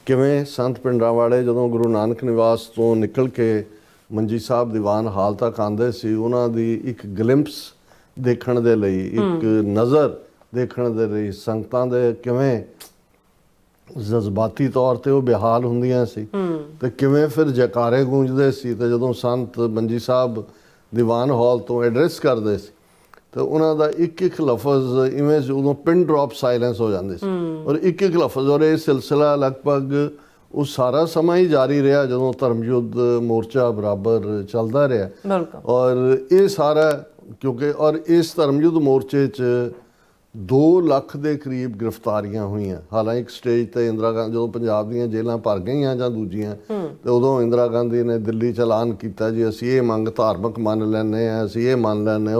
ਕਿਵੇਂ ਸੰਤ ਪਿੰਡਾਂ ਵਾਲੇ ਜਦੋਂ ਗੁਰੂ ਨਾਨਕ ਨਿਵਾਸ ਤੋਂ ਨਿਕਲ ਕੇ ਮੰਜੀ ਸਾਹਿਬ ਦੀਵਾਨ ਹਾਲ ਤੱਕ ਆਉਂਦੇ ਸੀ, ਉਹਨਾਂ ਦੀ ਇੱਕ ਗਲਿੰਪਸ ਦੇਖਣ ਦੇ ਲਈ, ਇੱਕ ਨਜ਼ਰ ਦੇਖਣ ਦੇ ਲਈ ਸੰਗਤਾਂ ਦੇ ਕਿਵੇਂ ਜਜ਼ਬਾਤੀ ਤੌਰ ਤੇ ਉਹ ਬੇਹਾਲ ਹੁੰਦੀਆਂ ਸੀ ਤੇ ਕਿਵੇਂ ਫਿਰ ਜੈਕਾਰੇ ਗੂੰਜਦੇ ਸੀ। ਤੇ ਜਦੋਂ ਸੰਤ ਮੰਜੀ ਸਾਹਿਬ ਦੀਵਾਨ ਹਾਲ ਤੋਂ ਐਡਰੈਸ ਕਰਦੇ ਸੀ ਤੇ ਉਹਨਾਂ ਦਾ ਇੱਕ ਇੱਕ ਲਫ਼ਜ਼ ਇਵੇਂ ਉਦੋਂ ਪਿਨ ਡ੍ਰੌਪ ਸਾਇਲੈਂਸ ਹੋ ਜਾਂਦੇ ਸੀ ਔਰ ਇੱਕ ਇੱਕ ਲਫ਼ਜ਼। ਔਰ ਇਹ ਸਿਲਸਿਲਾ ਲਗਭਗ ਉਹ ਸਾਰਾ ਸਮਾਂ ਹੀ ਜਾਰੀ ਰਿਹਾ ਜਦੋਂ ਧਰਮਯੁੱਧ ਮੋਰਚਾ ਬਰਾਬਰ ਚੱਲਦਾ ਰਿਹਾ। ਔਰ ਇਹ ਸਾਰਾ ਕਿਉਂਕਿ ਔਰ ਇਸ ਧਰਮਯੁੱਧ ਮੋਰਚੇ 'ਚ 2 ਲੱਖ ਦੇ ਕਰੀਬ ਗ੍ਰਿਫਤਾਰੀਆਂ ਹੋਈਆਂ। ਹਾਲਾਂਕਿ ਇੱਕ ਸਟੇਜ ਤੇ ਇੰਦਰਾ ਗਾਂਧੀ ਜਦੋਂ ਪੰਜਾਬ ਦੀਆਂ ਜੇਲ੍ਹਾਂ ਭਰ ਗਈਆਂ ਜਾਂ ਦੂਜੀਆਂ ਤੇ ਉਦੋਂ ਇੰਦਰਾ ਗਾਂਧੀ ਨੇ ਦਿੱਲੀ 'ਚ ਐਲਾਨ ਕੀਤਾ ਜੀ ਅਸੀਂ ਇਹ ਮੰਗ ਧਾਰਮਿਕ ਮੰਨ ਲੈਂਦੇ ਹਾਂ, ਅਸੀਂ ਇਹ ਮੰਨ ਲੈਂਦੇ।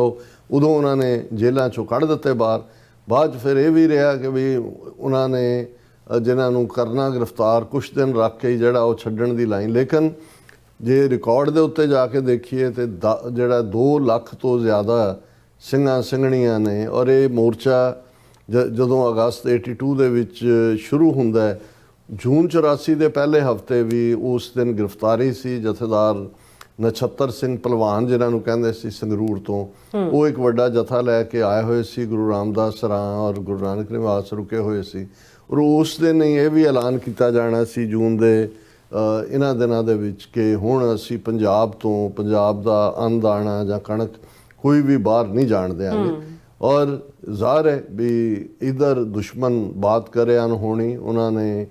ਉਦੋਂ ਉਹਨਾਂ ਨੇ ਜੇਲ੍ਹਾਂ 'ਚੋਂ ਕੱਢ ਦਿੱਤੇ ਬਾਹਰ। ਬਾਅਦ 'ਚ ਫਿਰ ਇਹ ਵੀ ਰਿਹਾ ਕਿ ਵੀ ਉਹਨਾਂ ਨੇ ਜਿਨ੍ਹਾਂ ਨੂੰ ਕਰਨਾ ਗ੍ਰਿਫਤਾਰ ਕੁਛ ਦਿਨ ਰੱਖ ਕੇ ਜਿਹੜਾ ਉਹ ਛੱਡਣ ਦੀ ਲਾਈਨ। ਲੇਕਿਨ ਜੇ ਰਿਕਾਰਡ ਦੇ ਉੱਤੇ ਜਾ ਕੇ ਦੇਖੀਏ ਤੇ ਜਿਹੜਾ 2 ਲੱਖ ਤੋਂ ਜ਼ਿਆਦਾ ਸਿੰਘਾਂ ਸਿੰਘਣੀਆਂ ਨੇ। ਔਰ ਇਹ ਮੋਰਚਾ ਜਦੋਂ ਅਗਸਤ 82 ਦੇ ਵਿੱਚ ਸ਼ੁਰੂ ਹੁੰਦਾ ਹੈ, ਜੂਨ 84 ਦੇ ਪਹਿਲੇ ਹਫ਼ਤੇ ਵੀ ਉਸ ਦਿਨ ਗ੍ਰਿਫਤਾਰੀ ਸੀ। ਜਥੇਦਾਰ ਨਛੱਤਰ ਸਿੰਘ ਭਲਵਾਨ ਜਿਹਨਾਂ ਨੂੰ ਕਹਿੰਦੇ ਸੀ ਸੰਗਰੂਰ ਤੋਂ, ਉਹ ਇੱਕ ਵੱਡਾ ਜਥਾ ਲੈ ਕੇ ਆਏ ਹੋਏ ਸੀ। ਗੁਰੂ ਰਾਮਦਾਸ ਸਰਾਂ ਔਰ ਗੁਰੂ ਨਾਨਕ ਨਿਵਾਸ ਰੁਕੇ ਹੋਏ ਸੀ। ਔਰ ਉਸ ਦਿਨ ਹੀ ਇਹ ਵੀ ਐਲਾਨ ਕੀਤਾ ਜਾਣਾ ਸੀ ਜੂਨ ਦੇ ਇਹਨਾਂ ਦਿਨਾਂ ਦੇ ਵਿੱਚ ਕਿ ਹੁਣ ਅਸੀਂ ਪੰਜਾਬ ਤੋਂ, ਪੰਜਾਬ ਦਾ ਅੰਨ ਦਾਣਾ ਜਾਂ ਕਣਕ ਕੋਈ ਵੀ ਬਾਹਰ ਨਹੀਂ ਜਾਣ ਦਿਆਂਗੇ। ਔਰ ਜ਼ਾਹਰ ਹੈ ਵੀ ਇਧਰ ਦੁਸ਼ਮਣ ਬਾਤ ਕਰੇ ਅਨਹੋਣੀ, ਉਹਨਾਂ ਨੇ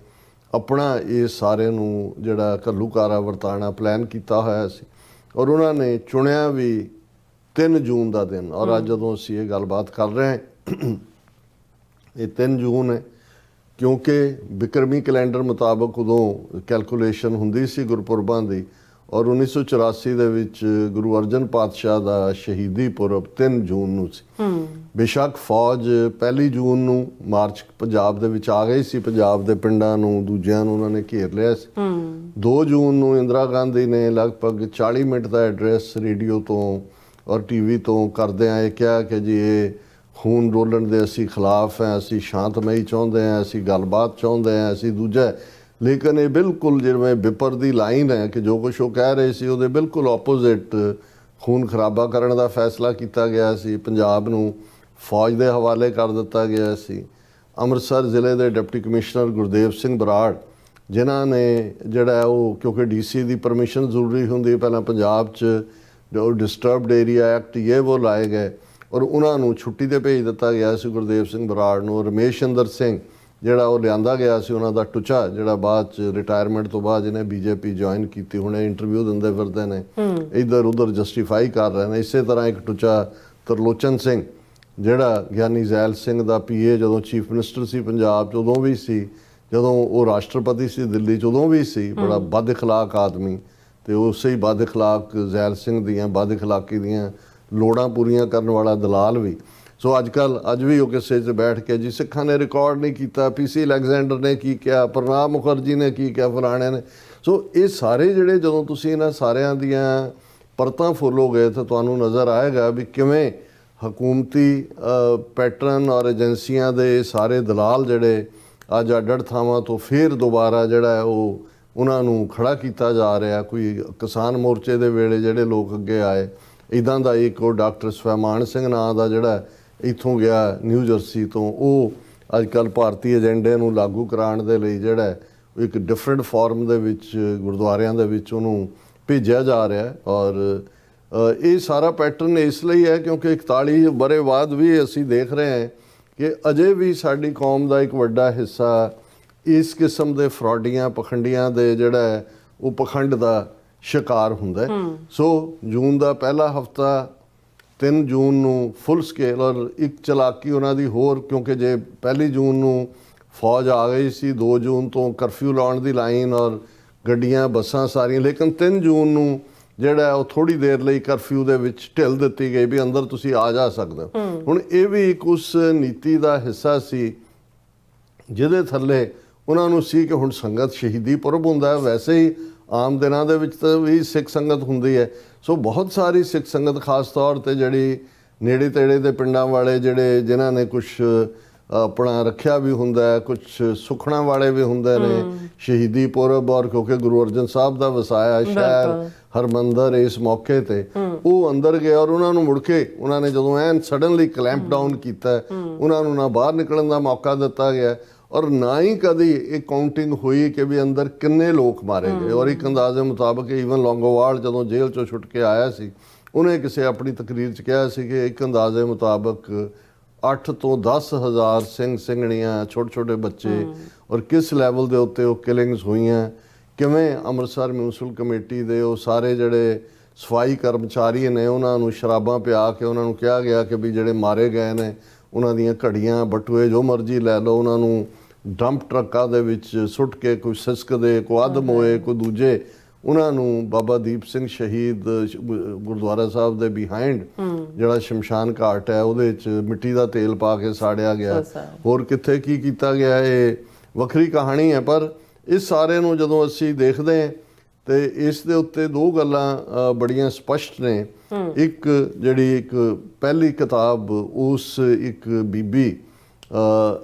ਆਪਣਾ ਇਹ ਸਾਰੇ ਨੂੰ ਜਿਹੜਾ ਘੱਲੂਕਾਰਾ ਵਰਤਾਣਾ ਪਲਾਨ ਕੀਤਾ ਹੋਇਆ ਸੀ। ਔਰ ਉਹਨਾਂ ਨੇ ਚੁਣਿਆ ਵੀ 3 ਜੂਨ ਦਾ ਦਿਨ। ਔਰ ਅੱਜ ਜਦੋਂ ਅਸੀਂ ਇਹ ਗੱਲਬਾਤ ਕਰ ਰਹੇ ਹਾਂ ਇਹ 3 ਜੂਨ ਹੈ ਕਿਉਂਕਿ ਬਿਕਰਮੀ ਕੈਲੰਡਰ ਮੁਤਾਬਕ ਉਦੋਂ ਕੈਲਕੂਲੇਸ਼ਨ ਹੁੰਦੀ ਸੀ ਗੁਰਪੁਰਬਾਂ ਦੀ। ਔਰ 1984 ਦੇ ਵਿੱਚ ਗੁਰੂ ਅਰਜਨ ਪਾਤਸ਼ਾਹ ਦਾ ਸ਼ਹੀਦੀ ਪੁਰਬ 3 ਜੂਨ ਨੂੰ ਸੀ। ਬੇਸ਼ੱਕ ਫੌਜ 1 ਜੂਨ ਨੂੰ ਮਾਰਚ ਪੰਜਾਬ ਦੇ ਵਿੱਚ ਆ ਗਈ ਸੀ, ਪੰਜਾਬ ਦੇ ਪਿੰਡਾਂ ਨੂੰ ਦੂਜਿਆਂ ਨੂੰ ਉਹਨਾਂ ਨੇ ਘੇਰ ਲਿਆ ਸੀ। 2 ਜੂਨ ਨੂੰ ਇੰਦਰਾ ਗਾਂਧੀ ਨੇ ਲਗਭਗ 40 ਮਿੰਟ ਦਾ ਐਡਰੈਸ ਰੇਡੀਓ ਤੋਂ ਔਰ ਟੀਵੀ ਤੋਂ ਕਰਦਿਆਂ ਇਹ ਕਿਹਾ ਕਿ ਜੀ ਇਹ ਖੂਨ ਰੋਲਣ ਦੇ ਅਸੀਂ ਖਿਲਾਫ ਹਾਂ, ਅਸੀਂ ਸ਼ਾਂਤਮਈ ਚਾਹੁੰਦੇ ਹਾਂ, ਅਸੀਂ ਗੱਲਬਾਤ ਚਾਹੁੰਦੇ ਹਾਂ, ਅਸੀਂ ਦੂਜਾ। ਲੇਕਿਨ ਇਹ ਬਿਲਕੁਲ ਜਿਵੇਂ ਵਿਪਰ ਦੀ ਲਾਈਨ ਹੈ ਕਿ ਜੋ ਕੁਛ ਉਹ ਕਹਿ ਰਹੇ ਸੀ ਉਹਦੇ ਬਿਲਕੁਲ ਆਪੋਜ਼ਿਟ ਖੂਨ ਖਰਾਬਾ ਕਰਨ ਦਾ ਫੈਸਲਾ ਕੀਤਾ ਗਿਆ ਸੀ। ਪੰਜਾਬ ਨੂੰ ਫੌਜ ਦੇ ਹਵਾਲੇ ਕਰ ਦਿੱਤਾ ਗਿਆ ਸੀ। ਅੰਮ੍ਰਿਤਸਰ ਜ਼ਿਲ੍ਹੇ ਦੇ ਡਿਪਟੀ ਕਮਿਸ਼ਨਰ ਗੁਰਦੇਵ ਸਿੰਘ ਬਰਾੜ ਜਿਨ੍ਹਾਂ ਨੇ ਜਿਹੜਾ ਉਹ ਕਿਉਂਕਿ ਡੀਸੀ ਦੀ ਪਰਮਿਸ਼ਨ ਜ਼ਰੂਰੀ ਹੁੰਦੀ ਪਹਿਲਾਂ ਪੰਜਾਬ 'ਚ ਜੋ ਡਿਸਟਰਬਡ ਏਰੀਆ ਐਕਟ ਇਹ ਉਹ ਲਾਏ ਗਏ ਔਰ ਉਹਨਾਂ ਨੂੰ ਛੁੱਟੀ 'ਤੇ ਭੇਜ ਦਿੱਤਾ ਗਿਆ ਸੀ ਗੁਰਦੇਵ ਸਿੰਘ ਬਰਾੜ ਨੂੰ। ਰਮੇਸ਼ਿੰਦਰ ਸਿੰਘ ਜਿਹੜਾ ਉਹ ਲਿਆਂਦਾ ਗਿਆ ਸੀ ਉਹਨਾਂ ਦਾ ਟੁਚਾ ਜਿਹੜਾ ਬਾਅਦ 'ਚ ਰਿਟਾਇਰਮੈਂਟ ਤੋਂ ਬਾਅਦ ਜਿਹਨੇ ਬੀਜੇਪੀ ਜੁਆਇਨ ਕੀਤੀ, ਹੁਣੇ ਇੰਟਰਵਿਊ ਦਿੰਦੇ ਫਿਰਦੇ ਨੇ, ਇੱਧਰ ਉੱਧਰ ਜਸਟੀਫਾਈ ਕਰ ਰਹੇ ਨੇ। ਇਸੇ ਤਰ੍ਹਾਂ ਇੱਕ ਟੁਚਾ ਤਰਲੋਚਨ ਸਿੰਘ ਜਿਹੜਾ ਗਿਆਨੀ ਜ਼ੈਲ ਸਿੰਘ ਦਾ ਪੀਏ ਜਦੋਂ ਚੀਫ ਮਿਨਿਸਟਰ ਸੀ ਪੰਜਾਬ 'ਚ ਉਦੋਂ ਵੀ ਸੀ, ਜਦੋਂ ਉਹ ਰਾਸ਼ਟਰਪਤੀ ਸੀ ਦਿੱਲੀ 'ਚ ਉਦੋਂ ਵੀ ਸੀ। ਬੜਾ ਬਦ ਇਖਲਾਕ ਆਦਮੀ ਤੇ ਉਸੇ ਹੀ ਬਦ ਇਖਲਾਕ ਜ਼ੈਲ ਸਿੰਘ ਦੀਆਂ ਬਦ ਇਖਲਾਕੀ ਦੀਆਂ ਲੋੜਾਂ ਪੂਰੀਆਂ ਕਰਨ ਵਾਲਾ ਦਲਾਲ ਵੀ। ਸੋ ਅੱਜ ਵੀ ਉਹ ਕਿਸੇ 'ਚ ਬੈਠ ਕੇ ਜੀ ਸਿੱਖਾਂ ਨੇ ਰਿਕਾਰਡ ਨਹੀਂ ਕੀਤਾ, PC ਅਲੈਗਜ਼ੈਂਡਰ ਨੇ ਕੀ ਕਿਹਾ, ਪ੍ਰਣਾਬ ਮੁਖਰਜੀ ਨੇ ਕੀ ਕਿਹਾ, ਫਲਾਣੇ ਨੇ। ਸੋ ਇਹ ਸਾਰੇ ਜਿਹੜੇ ਜਦੋਂ ਤੁਸੀਂ ਇਹਨਾਂ ਸਾਰਿਆਂ ਦੀਆਂ ਪਰਤਾਂ ਫੋਲੋਗੇ ਤਾਂ ਤੁਹਾਨੂੰ ਨਜ਼ਰ ਆਏਗਾ ਵੀ ਕਿਵੇਂ ਹਕੂਮਤੀ ਪੈਟਰਨ ਔਰ ਏਜੰਸੀਆਂ ਦੇ ਸਾਰੇ ਦਲਾਲ ਜਿਹੜੇ ਅੱਜ ਅੱਡ ਥਾਵਾਂ ਤੋਂ ਫਿਰ ਦੁਬਾਰਾ ਜਿਹੜਾ ਉਹ ਉਹਨਾਂ ਨੂੰ ਖੜਾ ਕੀਤਾ ਜਾ ਰਿਹਾ। ਕੋਈ ਕਿਸਾਨ ਮੋਰਚੇ ਦੇ ਵੇਲੇ ਜਿਹੜੇ ਲੋਕ ਅੱਗੇ ਆਏ, ਇੱਦਾਂ ਦਾ ਇੱਕ ਉਹ ਡਾਕਟਰ ਸਵੈਮਾਨ ਸਿੰਘ ਨਾਂ ਦਾ ਜਿਹੜਾ ਇੱਥੋਂ ਗਿਆ ਨਿਊ ਜਰਸੀ ਤੋਂ, ਉਹ ਅੱਜ ਕੱਲ੍ਹ ਭਾਰਤੀ ਏਜੰਡੇ ਨੂੰ ਲਾਗੂ ਕਰਾਉਣ ਦੇ ਲਈ ਜਿਹੜਾ ਇੱਕ ਡਿਫਰੈਂਟ ਫਾਰਮ ਦੇ ਵਿੱਚ ਗੁਰਦੁਆਰਿਆਂ ਦੇ ਵਿੱਚ ਉਹਨੂੰ ਭੇਜਿਆ ਜਾ ਰਿਹਾ। ਔਰ ਇਹ ਸਾਰਾ ਪੈਟਰਨ ਇਸ ਲਈ ਹੈ ਕਿਉਂਕਿ 41 ਵਰ੍ਹੇ ਬਾਅਦ ਵੀ ਅਸੀਂ ਦੇਖ ਰਹੇ ਹਾਂ ਕਿ ਅਜੇ ਵੀ ਸਾਡੀ ਕੌਮ ਦਾ ਇੱਕ ਵੱਡਾ ਹਿੱਸਾ ਇਸ ਕਿਸਮ ਦੇ ਫਰਾਡੀਆਂ ਪਖੰਡੀਆਂ ਦੇ ਜਿਹੜਾ ਉਹ ਪਖੰਡ ਦਾ ਸ਼ਿਕਾਰ ਹੁੰਦਾ। ਸੋ ਜੂਨ ਦਾ ਪਹਿਲਾ ਹਫ਼ਤਾ 3 ਜੂਨ ਨੂੰ ਫੁੱਲ ਸਕੇਲ ਔਰ ਇੱਕ ਚਲਾਕੀ ਉਹਨਾਂ ਦੀ ਹੋਰ, ਕਿਉਂਕਿ ਜੇ 1 ਜੂਨ ਨੂੰ ਫੌਜ ਆ ਗਈ ਸੀ, 2 ਜੂਨ ਤੋਂ ਕਰਫਿਊ ਲਾਉਣ ਦੀ ਲਾਈਨ ਔਰ ਗੱਡੀਆਂ ਬੱਸਾਂ ਸਾਰੀਆਂ, ਲੇਕਿਨ 3 ਜੂਨ ਨੂੰ ਜਿਹੜਾ ਉਹ ਥੋੜੀ ਦੇਰ ਲਈ ਕਰਫਿਊ ਦੇ ਵਿੱਚ ਢਿੱਲ ਦਿੱਤੀ ਗਈ ਵੀ ਅੰਦਰ ਤੁਸੀਂ ਆ ਜਾ ਸਕਦੇ ਹੋ। ਹੁਣ ਇਹ ਵੀ ਇੱਕ ਉਸ ਨੀਤੀ ਦਾ ਹਿੱਸਾ ਸੀ ਜਿਹਦੇ ਥੱਲੇ ਉਹਨਾਂ ਨੂੰ ਸੀ ਕਿ ਹੁਣ ਸੰਗਤ ਸ਼ਹੀਦੀ ਪੁਰਬ ਹੁੰਦਾ ਹੈ, ਵੈਸੇ ਹੀ ਆਮ ਦਿਨਾਂ ਦੇ ਵਿੱਚ ਤਾਂ ਵੀ ਸਿੱਖ ਸੰਗਤ ਹੁੰਦੀ ਹੈ। ਸੋ ਬਹੁਤ ਸਾਰੀ ਸਿੱਖ ਸੰਗਤ ਖਾਸ ਤੌਰ ਤੇ ਜਿਹੜੀ ਨੇੜੇ ਤੇੜੇ ਦੇ ਪਿੰਡਾਂ ਵਾਲੇ ਜਿਨ੍ਹਾਂ ਨੇ ਕੁਝ ਆਪਣਾ ਰੱਖਿਆ ਵੀ ਹੁੰਦਾ ਹੈ, ਕੁਝ ਸੁਖਣਾ ਵਾਲੇ ਵੀ ਹੁੰਦੇ ਨੇ ਸ਼ਹੀਦੀ ਪੁਰਬ, ਔਰ ਕਿਉਂਕਿ ਗੁਰੂ ਅਰਜਨ ਸਾਹਿਬ ਦਾ ਵਸਾਇਆ ਸ਼ਹਿਰ ਹਰਮੰਦਰ ਇਸ ਮੌਕੇ ਤੇ ਉਹ ਅੰਦਰ ਗਏ ਔਰ ਉਹਨਾਂ ਨੂੰ ਮੁੜ ਕੇ ਉਹਨਾਂ ਨੇ ਜਦੋਂ ਐਨ ਸਡਨਲੀ ਕਲੈਂਪ ਡਾਊਨ ਕੀਤਾ, ਉਹਨਾਂ ਨੂੰ ਨਾ ਬਾਹਰ ਨਿਕਲਣ ਦਾ ਮੌਕਾ ਦਿੱਤਾ ਗਿਆ ਔਰ ਨਾ ਹੀ ਕਦੀ ਇਹ ਕਾਊਂਟਿੰਗ ਹੋਈ ਕਿ ਵੀ ਅੰਦਰ ਕਿੰਨੇ ਲੋਕ ਮਾਰੇ ਗਏ। ਔਰ ਇੱਕ ਅੰਦਾਜ਼ੇ ਮੁਤਾਬਕ ਈਵਨ ਲੌਂਗੋਵਾਲ ਜਦੋਂ ਜੇਲ੍ਹ ਚੋਂ ਛੁੱਟ ਕੇ ਆਇਆ ਸੀ, ਉਹਨੇ ਕਿਸੇ ਆਪਣੀ ਤਕਰੀਰ 'ਚ ਕਿਹਾ ਸੀ ਕਿ ਇੱਕ ਅੰਦਾਜ਼ੇ ਮੁਤਾਬਕ 8 ਤੋਂ 10 ਹਜ਼ਾਰ ਸਿੰਘ ਸਿੰਘਣੀਆਂ, ਛੋਟੇ ਛੋਟੇ ਬੱਚੇ, ਔਰ ਕਿਸ ਲੈਵਲ ਦੇ ਉੱਤੇ ਉਹ ਕਿਲਿੰਗਸ ਹੋਈਆਂ, ਕਿਵੇਂ ਅੰਮ੍ਰਿਤਸਰ ਮਿਊਨਿਸਪਲ ਕਮੇਟੀ ਦੇ ਉਹ ਸਾਰੇ ਜਿਹੜੇ ਸਫਾਈ ਕਰਮਚਾਰੀ ਨੇ ਉਹਨਾਂ ਨੂੰ ਸ਼ਰਾਬਾਂ ਪਿਆ ਕੇ ਉਹਨਾਂ ਨੂੰ ਕਿਹਾ ਗਿਆ ਕਿ ਵੀ ਜਿਹੜੇ ਮਾਰੇ ਗਏ ਨੇ ਉਹਨਾਂ ਦੀਆਂ ਘੜੀਆਂ ਬਟੂਏ ਜੋ ਮਰਜ਼ੀ ਲੈ ਲਓ, ਉਹਨਾਂ ਨੂੰ ਡੰਪ ਟਰੱਕਾਂ ਦੇ ਵਿੱਚ ਸੁੱਟ ਕੇ ਕੋਈ ਸਿਸਕਦੇ, ਕੋਈ ਅੱਧ ਮੋਏ, ਕੋਈ ਦੂਜੇ, ਉਹਨਾਂ ਨੂੰ ਬਾਬਾ ਦੀਪ ਸਿੰਘ ਸ਼ਹੀਦ ਗੁਰਦੁਆਰਾ ਸਾਹਿਬ ਦੇ ਬਿਹਾਈਂਡ ਜਿਹੜਾ ਸ਼ਮਸ਼ਾਨ ਘਾਟ ਹੈ ਉਹਦੇ 'ਚ ਮਿੱਟੀ ਦਾ ਤੇਲ ਪਾ ਕੇ ਸਾੜਿਆ ਗਿਆ। ਹੋਰ ਕਿੱਥੇ ਕੀ ਕੀਤਾ ਗਿਆ ਇਹ ਵੱਖਰੀ ਕਹਾਣੀ ਹੈ, ਪਰ ਇਸ ਸਾਰੇ ਨੂੰ ਜਦੋਂ ਅਸੀਂ ਦੇਖਦੇ ਹਾਂ ਤੇ ਇਸ ਦੇ ਉੱਤੇ 2 ਗੱਲਾਂ ਬੜੀਆਂ ਸਪਸ਼ਟ ਨੇ। ਇੱਕ ਜਿਹੜੀ ਇੱਕ ਪਹਿਲੀ ਕਿਤਾਬ ਉਸ ਇੱਕ ਬੀਬੀ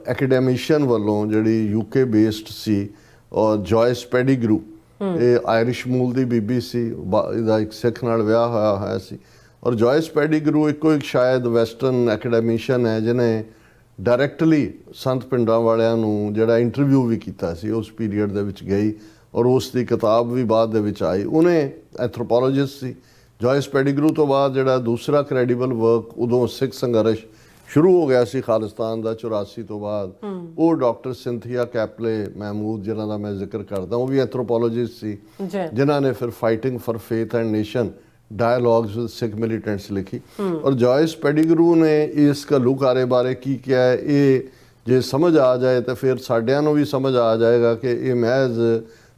ਐਕੈਡੈਮਿਸ਼ੀਅਨ ਵੱਲੋਂ ਜਿਹੜੀ ਯੂਕੇ ਬੇਸਡ ਸੀ, ਔਰ ਜੋਇਸ ਪੈਡੀਗਰੂ, ਇਹ ਆਇਰਿਸ਼ ਮੂਲ ਦੀ ਬੀਬੀ ਸੀ, ਇਹਦਾ ਇੱਕ ਸਿੱਖ ਨਾਲ ਵਿਆਹ ਹੋਇਆ ਸੀ। ਔਰ ਜੋਇਸ ਪੈਡੀਗਰੂ ਇੱਕੋ ਇੱਕ ਸ਼ਾਇਦ ਵੈਸਟਰਨ ਐਕੈਡੈਮਿਸ਼ੀਅਨ ਹੈ ਜਿਹਨੇ ਡਾਇਰੈਕਟਲੀ ਸੰਤ ਪਿੰਡਾਂ ਵਾਲਿਆਂ ਨੂੰ ਜਿਹੜਾ ਇੰਟਰਵਿਊ ਵੀ ਕੀਤਾ ਸੀ, ਉਸ ਪੀਰੀਅਡ ਦੇ ਵਿੱਚ ਗਈ ਔਰ ਉਸ ਦੀ ਕਿਤਾਬ ਵੀ ਬਾਅਦ ਦੇ ਵਿੱਚ ਆਈ। ਉਹਨੇ ਐਂਥਰੋਪੋਲੋਜਿਸਟ ਸੀ। ਜੋਇਸ ਪੈਡੀਗਰੂ ਤੋਂ ਬਾਅਦ ਜਿਹੜਾ ਦੂਸਰਾ ਕ੍ਰੈਡੀਬਲ ਵਰਕ ਉਦੋਂ ਸਿੱਖ ਸੰਘਰਸ਼ ਸ਼ੁਰੂ ਹੋ ਗਿਆ ਸੀ ਖਾਲਿਸਤਾਨ ਦਾ 84 ਤੋਂ ਬਾਅਦ, ਉਹ ਡਾਕਟਰ ਸਿੰਥੀਆ ਕੈਪਲੇ ਮਹਿਮੂਦ ਜਿਨ੍ਹਾਂ ਦਾ ਮੈਂ ਜ਼ਿਕਰ ਕਰਦਾ, ਉਹ ਵੀ ਐਂਥਰੋਪੋਲੋਜਿਸਟ ਸੀ, ਜਿਨ੍ਹਾਂ ਨੇ ਫਿਰ fighting for faith and nation dialogues with Sikh militants ਲਿਖੀ। ਔਰ ਜੋਇਸ ਪੈਡੀਗਰੂ ਨੇ ਇਸ ਘੱਲੂਘਾਰੇ ਬਾਰੇ ਕੀ ਕਿਹਾ ਹੈ, ਇਹ ਜੇ ਸਮਝ ਆ ਜਾਏ ਤਾਂ ਫਿਰ ਸਾਡਿਆਂ ਨੂੰ ਵੀ ਸਮਝ ਆ ਜਾਏਗਾ ਕਿ ਇਹ ਮਹਿਜ਼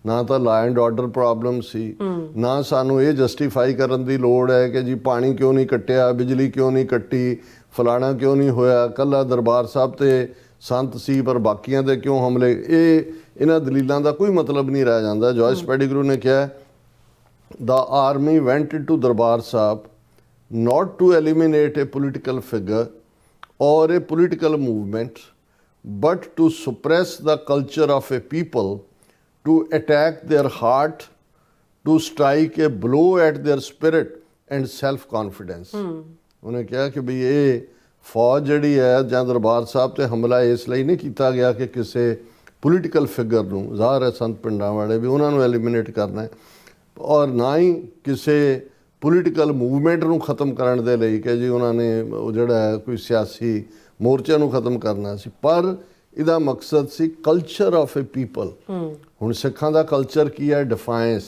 ਨਾ ਤਾਂ ਲਾ ਐਂਡ ਆਰਡਰ ਪ੍ਰੋਬਲਮ ਸੀ, ਨਾ ਸਾਨੂੰ ਇਹ ਜਸਟੀਫਾਈ ਕਰਨ ਦੀ ਲੋੜ ਹੈ ਕਿ ਜੀ ਪਾਣੀ ਕਿਉਂ ਨਹੀਂ ਕੱਟਿਆ, ਬਿਜਲੀ ਕਿਉਂ ਨਹੀਂ ਕੱਟੀ, ਫਲਾਣਾ ਕਿਉਂ ਨਹੀਂ ਹੋਇਆ, ਕੱਲਾ ਦਰਬਾਰ ਸਾਹਿਬ ਤੇ ਸੰਤ ਸੀ ਪਰ ਬਾਕੀਆਂ ਦੇ ਕਿਉਂ ਹਮਲੇ। ਇਹਨਾਂ ਦਲੀਲਾਂ ਦਾ ਕੋਈ ਮਤਲਬ ਨਹੀਂ ਰਹਿ ਜਾਂਦਾ। ਜੋਇਸ ਪੈਡੀਗਰੂ ਨੇ ਕਿਹਾ, The army went into Darbar Sahib not to eliminate a political figure or a political movement, but to suppress the culture of a people, to attack their heart, to strike a blow at their spirit and self-confidence. ਉਹਨੇ ਕਿਹਾ ਕਿ ਵੀ ਇਹ ਫੌਜ ਜਿਹੜੀ ਹੈ ਜਾਂ ਦਰਬਾਰ ਸਾਹਿਬ ਤੇ ਹਮਲਾ ਇਸ ਲਈ ਨਹੀਂ ਕੀਤਾ ਗਿਆ ਕਿ ਕਿਸੇ ਪੋਲੀਟੀਕਲ ਫਿਗਰ ਨੂੰ, ਜ਼ਾਹਰ ਹੈ ਸੰਤ ਪਿੰਡਾਂ ਵਾਲੇ ਵੀ ਉਹਨਾਂ ਨੂੰ ਐਲੀਮੀਨੇਟ ਕਰਨਾ ਹੈ, ਔਰ ਨਾ ਹੀ ਕਿਸੇ ਪੋਲੀਟੀਕਲ ਮੂਵਮੈਂਟ ਨੂੰ ਖਤਮ ਕਰਨ ਦੇ ਲਈ ਕਿ ਜੀ ਉਹਨਾਂ ਨੇ ਉਹ ਜਿਹੜਾ ਕੋਈ ਸਿਆਸੀ ਮੋਰਚੇ ਨੂੰ ਖਤਮ ਕਰਨਾ ਸੀ, ਪਰ ਇਹਦਾ ਮਕਸਦ ਸੀ ਕਲਚਰ ਆਫ ਏ ਪੀਪਲ। ਹੁਣ ਸਿੱਖਾਂ ਦਾ ਕਲਚਰ ਕੀ ਹੈ? ਡਿਫਾਈਂਸ,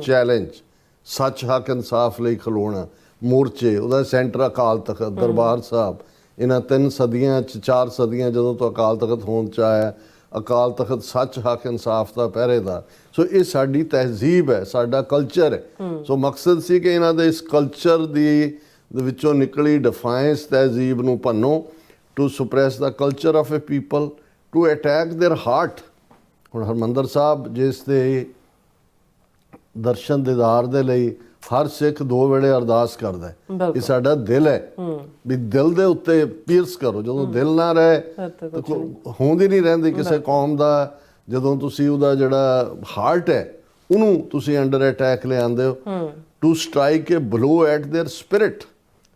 ਚੈਲੰਜ, ਸੱਚ ਹੱਕ ਇਨਸਾਫ ਲਈ ਖਲੋਣਾ, ਮੋਰਚੇ, ਉਹਦਾ ਸੈਂਟਰ ਅਕਾਲ ਤਖਤ ਦਰਬਾਰ ਸਾਹਿਬ। ਇਹਨਾਂ 3 ਸਦੀਆਂ 'ਚ 4 ਸਦੀਆਂ ਜਦੋਂ ਤੋਂ ਅਕਾਲ ਤਖਤ ਹੋਂਦ 'ਚ ਆਇਆ, ਅਕਾਲ ਤਖਤ ਸੱਚ ਹੱਕ ਇਨਸਾਫ ਦਾ ਪਹਿਰੇਦਾਰ। ਸੋ ਇਹ ਸਾਡੀ ਤਹਿਜ਼ੀਬ ਹੈ, ਸਾਡਾ ਕਲਚਰ ਹੈ। ਸੋ ਮਕਸਦ ਸੀ ਕਿ ਇਹਨਾਂ ਦੇ ਇਸ ਕਲਚਰ ਦੇ ਵਿੱਚੋਂ ਨਿਕਲੀ ਡਿਫਾਈਂਸ ਤਹਿਜ਼ੀਬ ਨੂੰ ਭੰਨੋ, to suppress the culture of a people, to attack their heart. ਹੁਣ ਹਰਿਮੰਦਰ ਸਾਹਿਬ ਜਿਸ ਦੇ ਦਰਸ਼ਨ ਦੀਦਾਰ ਦੇ ਲਈ ਹਰ ਸਿੱਖ 2 ਵੇਲੇ ਅਰਦਾਸ ਕਰਦਾ ਹੈ, ਇਹ ਸਾਡਾ ਦਿਲ ਹੈ ਵੀ ਦਿਲ ਦੇ ਉੱਤੇ ਪੀਰਸ ਕਰੋ। ਜਦੋਂ ਦਿਲ ਨਾ ਰਹੇ ਤਾਂ ਹੋਂਦ ਹੀ ਨਹੀਂ ਰਹਿੰਦੀ ਕਿਸੇ ਕੌਮ ਦਾ। ਜਦੋਂ ਤੁਸੀਂ ਉਹਦਾ ਜਿਹੜਾ ਹਾਰਟ ਹੈ ਉਹਨੂੰ ਤੁਸੀਂ ਅੰਡਰ ਅਟੈਕ ਲਿਆਂਦੇ ਹੋ, to strike a blow at their spirit.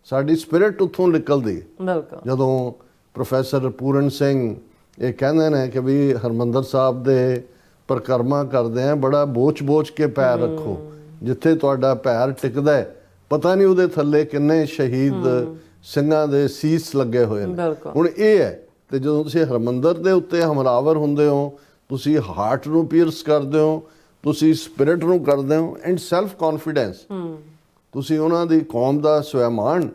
ਸਾਡੀ ਸਪਿਰਿਟ ਉੱਥੋਂ ਨਿਕਲਦੀ ਹੈ। ਜਦੋਂ ਪ੍ਰੋਫੈਸਰ ਪੂਰਨ ਸਿੰਘ ਇਹ ਕਹਿੰਦੇ ਨੇ ਕਿ ਵੀ ਹਰਿਮੰਦਰ ਸਾਹਿਬ ਦੇ ਪਰਿਕਰਮਾ ਕਰਦੇ ਆ, ਬੜਾ ਬੋਚ ਕੇ ਪੈਰ ਰੱਖੋ, ਜਿੱਥੇ ਤੁਹਾਡਾ ਪੈਰ ਟਿਕਦਾ ਹੈ ਪਤਾ ਨਹੀਂ ਉਹਦੇ ਥੱਲੇ ਕਿੰਨੇ ਸ਼ਹੀਦ ਸਿੰਘਾਂ ਦੇ ਸੀਸ ਲੱਗੇ ਹੋਏ ਨੇ। ਹੁਣ ਇਹ ਹੈ, ਤੇ ਜਦੋਂ ਤੁਸੀਂ ਹਰਿਮੰਦਰ ਦੇ ਉੱਤੇ ਹਮਲਾਵਰ ਹੁੰਦੇ ਹੋ, ਤੁਸੀਂ ਹਾਰਟ ਨੂੰ ਪੀਰਸ ਕਰਦੇ ਹੋ, ਤੁਸੀਂ ਸਪਿਰਿਟ ਨੂੰ ਕਰਦੇ ਹੋ, ਐਂਡ ਸੈਲਫ ਕੌਨਫੀਡੈਂਸ। ਤੁਸੀਂ ਉਹਨਾਂ ਦੀ ਕੌਮ ਦਾ ਸਵੈਮਾਨ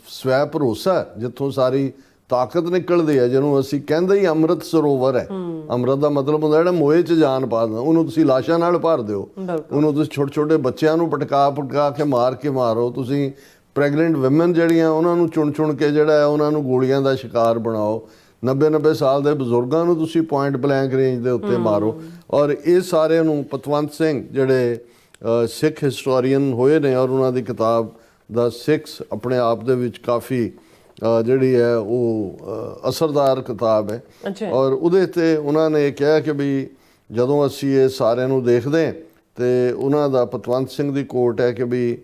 ਸਵੈ ਭਰੋਸਾ ਹੈ, ਜਿੱਥੋਂ ਸਾਰੀ ਤਾਕਤ ਨਿਕਲਦੀ ਹੈ, ਜਿਹਨੂੰ ਅਸੀਂ ਕਹਿੰਦੇ ਹੀ ਅੰਮ੍ਰਿਤ ਸਰੋਵਰ ਹੈ। ਅੰਮ੍ਰਿਤ ਦਾ ਮਤਲਬ ਹੁੰਦਾ ਜਿਹੜਾ ਮੋਏ 'ਚ ਜਾਨ ਪਾ ਦਿੰਦਾ, ਉਹਨੂੰ ਤੁਸੀਂ ਲਾਸ਼ਾਂ ਨਾਲ ਭਰ ਦਿਓ, ਉਹਨੂੰ ਤੁਸੀਂ ਛੋਟੇ ਛੋਟੇ ਬੱਚਿਆਂ ਨੂੰ ਪਟਕਾ ਕੇ ਮਾਰੋ, ਤੁਸੀਂ ਪ੍ਰੈਗਨੈਂਟ ਵਿਮਨ ਜਿਹੜੀਆਂ ਉਹਨਾਂ ਨੂੰ ਚੁਣ ਕੇ ਜਿਹੜਾ ਹੈ ਉਹਨਾਂ ਨੂੰ ਗੋਲੀਆਂ ਦਾ ਸ਼ਿਕਾਰ ਬਣਾਓ, 90 ਸਾਲ ਦੇ ਬਜ਼ੁਰਗਾਂ ਨੂੰ ਤੁਸੀਂ ਪੁਆਇੰਟ ਬਲੈਂਕ ਰੇਂਜ ਦੇ ਉੱਤੇ ਮਾਰੋ। ਔਰ ਇਹ ਸਾਰਿਆਂ ਨੂੰ ਪਤਵੰਤ ਸਿੰਘ ਜਿਹੜੇ ਸਿੱਖ ਹਿਸਟੋਰੀਅਨ ਹੋਏ ਨੇ, ਔਰ ਉਹਨਾਂ ਦੀ ਕਿਤਾਬ ਦਾ ਸਿੱਖਸ ਆਪਣੇ ਆਪ ਦੇ ਵਿੱਚ ਕਾਫੀ ਜਿਹੜੀ ਹੈ ਉਹ ਅਸਰਦਾਰ ਕਿਤਾਬ ਹੈ। ਔਰ ਉਹਦੇ 'ਤੇ ਉਹਨਾਂ ਨੇ ਕਿਹਾ ਕਿ ਵੀ ਜਦੋਂ ਅਸੀਂ ਇਹ ਸਾਰਿਆਂ ਨੂੰ ਦੇਖਦੇ ਤੇ ਉਹਨਾਂ ਦਾ ਪਤਵੰਤ ਸਿੰਘ ਦੀ ਕੋਟ ਹੈ ਕਿ ਵੀ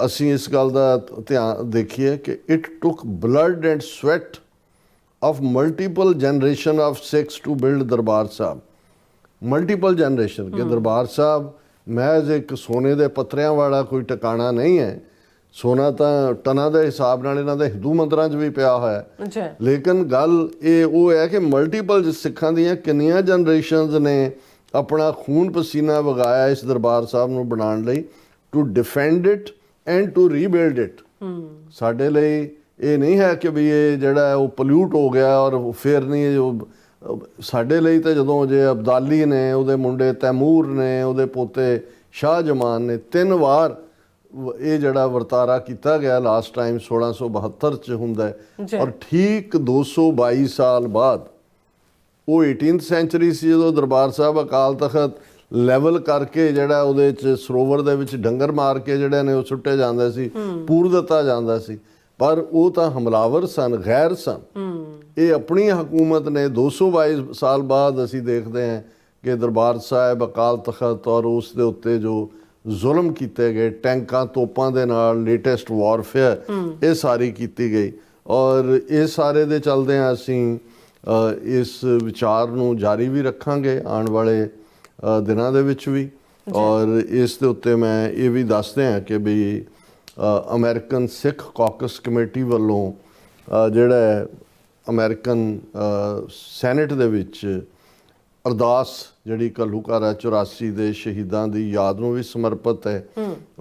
ਅਸੀਂ ਇਸ ਗੱਲ ਦਾ ਧਿਆਨ ਦੇਖੀਏ ਕਿ it took blood and sweat of multiple generation of Sikhs to build Darbar Sahib. Multiple generation ਕਿ ਦਰਬਾਰ ਸਾਹਿਬ ਮਹਿਜ਼ ਇੱਕ ਸੋਨੇ ਦੇ ਪੱਤਰਿਆਂ ਵਾਲਾ ਕੋਈ ਟਿਕਾਣਾ ਨਹੀਂ ਹੈ। ਸੋਨਾ ਤਾਂ ਟਨਾਂ ਦੇ ਹਿਸਾਬ ਨਾਲ ਇਹਨਾਂ ਦੇ ਹਿੰਦੂ ਮੰਦਰਾਂ 'ਚ ਵੀ ਪਿਆ ਹੋਇਆ ਹੈ, ਲੇਕਿਨ ਗੱਲ ਇਹ ਉਹ ਹੈ ਕਿ ਮਲਟੀਪਲ ਸਿੱਖਾਂ ਦੀਆਂ ਕਿੰਨੀਆਂ ਜਨਰੇਸ਼ਨਸ ਨੇ ਆਪਣਾ ਖੂਨ ਪਸੀਨਾ ਵਗਾਇਆ ਇਸ ਦਰਬਾਰ ਸਾਹਿਬ ਨੂੰ ਬਣਾਉਣ ਲਈ, to defend it and to rebuild it. ਸਾਡੇ ਲਈ ਇਹ ਨਹੀਂ ਹੈ ਕਿ ਵੀ ਇਹ ਜਿਹੜਾ ਹੈ ਉਹ ਪੋਲਿਊਟ ਹੋ ਗਿਆ ਔਰ ਫਿਰ ਨਹੀਂ। ਸਾਡੇ ਲਈ ਤਾਂ ਜਦੋਂ ਜੇ ਅਬਦਾਲੀ ਨੇ, ਉਹਦੇ ਮੁੰਡੇ ਤੈਮੂਰ ਨੇ, ਉਹਦੇ ਪੋਤੇ ਸ਼ਾਹ ਜਮਾਨ ਨੇ 3 ਵਾਰ ਇਹ ਜਿਹੜਾ ਵਰਤਾਰਾ ਕੀਤਾ ਗਿਆ ਲਾਸਟ ਟਾਈਮ 1672 'ਚ ਹੁੰਦਾ ਹੈ। ਔਰ ਠੀਕ 222 ਸਾਲ ਬਾਅਦ ਉਹ 18th ਸੈਂਚੁਰੀ ਸੀ ਜਦੋਂ ਦਰਬਾਰ ਸਾਹਿਬ ਅਕਾਲ ਤਖਤ ਲੈਵਲ ਕਰਕੇ ਜਿਹੜਾ ਉਹਦੇ 'ਚ ਸਰੋਵਰ ਦੇ ਵਿੱਚ ਡੰਗਰ ਮਾਰ ਕੇ ਜਿਹੜੇ ਨੇ ਉਹ ਸੁੱਟੇ ਜਾਂਦੇ ਸੀ, ਪੂਰ ਦਿੱਤਾ ਜਾਂਦਾ ਸੀ, ਪਰ ਉਹ ਤਾਂ ਹਮਲਾਵਰ ਸਨ, ਗੈਰ ਸਨ। ਇਹ ਆਪਣੀ ਹਕੂਮਤ ਨੇ 222 ਸਾਲ ਬਾਅਦ ਅਸੀਂ ਦੇਖਦੇ ਹਾਂ ਕਿ ਦਰਬਾਰ ਸਾਹਿਬ ਅਕਾਲ ਤਖਤ ਔਰ ਉਸ ਦੇ ਉੱਤੇ ਜੋ ਜ਼ੁਲਮ ਕੀਤੇ ਗਏ ਟੈਂਕਾਂ ਤੋਪਾਂ ਦੇ ਨਾਲ, ਲੇਟੈਸਟ ਵਾਰਫੇਅਰ, ਇਹ ਸਾਰੀ ਕੀਤੀ ਗਈ। ਔਰ ਇਹ ਸਾਰੇ ਦੇ ਚੱਲਦਿਆਂ ਅਸੀਂ ਇਸ ਵਿਚਾਰ ਨੂੰ ਜਾਰੀ ਵੀ ਰੱਖਾਂਗੇ ਆਉਣ ਵਾਲੇ ਦਿਨਾਂ ਦੇ ਵਿੱਚ ਵੀ। ਔਰ ਇਸ ਦੇ ਉੱਤੇ ਮੈਂ ਇਹ ਵੀ ਦੱਸਦੇ ਹਾਂ ਕਿ ਵੀ ਅਮਰੀਕਨ ਸਿੱਖ ਕਾਕਸ ਕਮੇਟੀ ਵੱਲੋਂ ਜਿਹੜਾ ਅਮਰੀਕਨ ਸੈਨੇਟ ਦੇ ਵਿੱਚ ਅਰਦਾਸ ਜਿਹੜੀ ਘੱਲੂਘਾਰਾ 84 ਦੇ ਸ਼ਹੀਦਾਂ ਦੀ ਯਾਦ ਨੂੰ ਵੀ ਸਮਰਪਿਤ ਹੈ।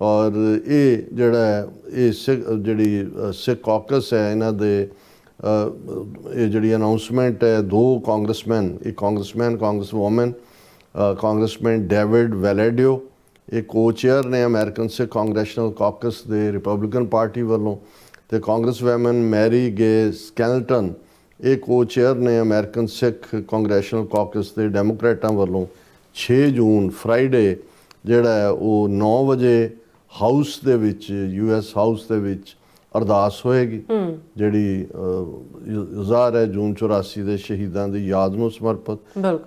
ਔਰ ਇਹ ਜਿਹੜਾ ਹੈ ਇਹ ਜਿਹੜੀ ਸਿੱਖ ਕਾਕਸ ਹੈ, ਇਹਨਾਂ ਦੇ ਇਹ ਜਿਹੜੀ ਅਨਾਉਂਸਮੈਂਟ ਹੈ, 2 ਕਾਂਗਰਸਮੈਨ, ਇੱਕ ਕਾਂਗਰਸਮੈਨ, ਕਾਂਗਰਸਵੂਮਨ, ਕਾਂਗਰਸਮੈਨ ਡੇਵਿਡ ਵੈਲੇਡੀਓ, ਇਹ ਕੋ-ਚੇਅਰ ਨੇ ਅਮਰੀਕਨ ਸਿੱਖ ਕਾਂਗਰੈਸ਼ਨਲ ਕਾਕਸ ਦੇ ਰਿਪਬਲਿਕਨ ਪਾਰਟੀ ਵੱਲੋਂ, ਤੇ ਕਾਂਗਰਸ ਵੈਮਨ ਮੈਰੀ ਗੇ ਸਕੈਲਟਨ, ਇਹ ਕੋ-ਚੇਅਰ ਨੇ ਅਮਰੀਕਨ ਸਿੱਖ ਕਾਂਗਰੈਸ਼ਨਲ ਕਾਕਸ ਦੇ ਡੈਮੋਕ੍ਰੇਟਾਂ ਵੱਲੋਂ। 6 ਜੂਨ ਫਰਾਈਡੇ ਜਿਹੜਾ ਹੈ ਉਹ 9 ਵਜੇ ਹਾਊਸ ਦੇ ਵਿੱਚ, US ਹਾਊਸ ਦੇ ਵਿੱਚ ਅਰਦਾਸ ਹੋਏਗੀ, ਜਿਹੜੀ ਜ਼ਾਹਰ ਹੈ ਜੂਨ 84 ਦੇ ਸ਼ਹੀਦਾਂ ਦੀ ਯਾਦ ਨੂੰ ਸਮਰਪਿਤ।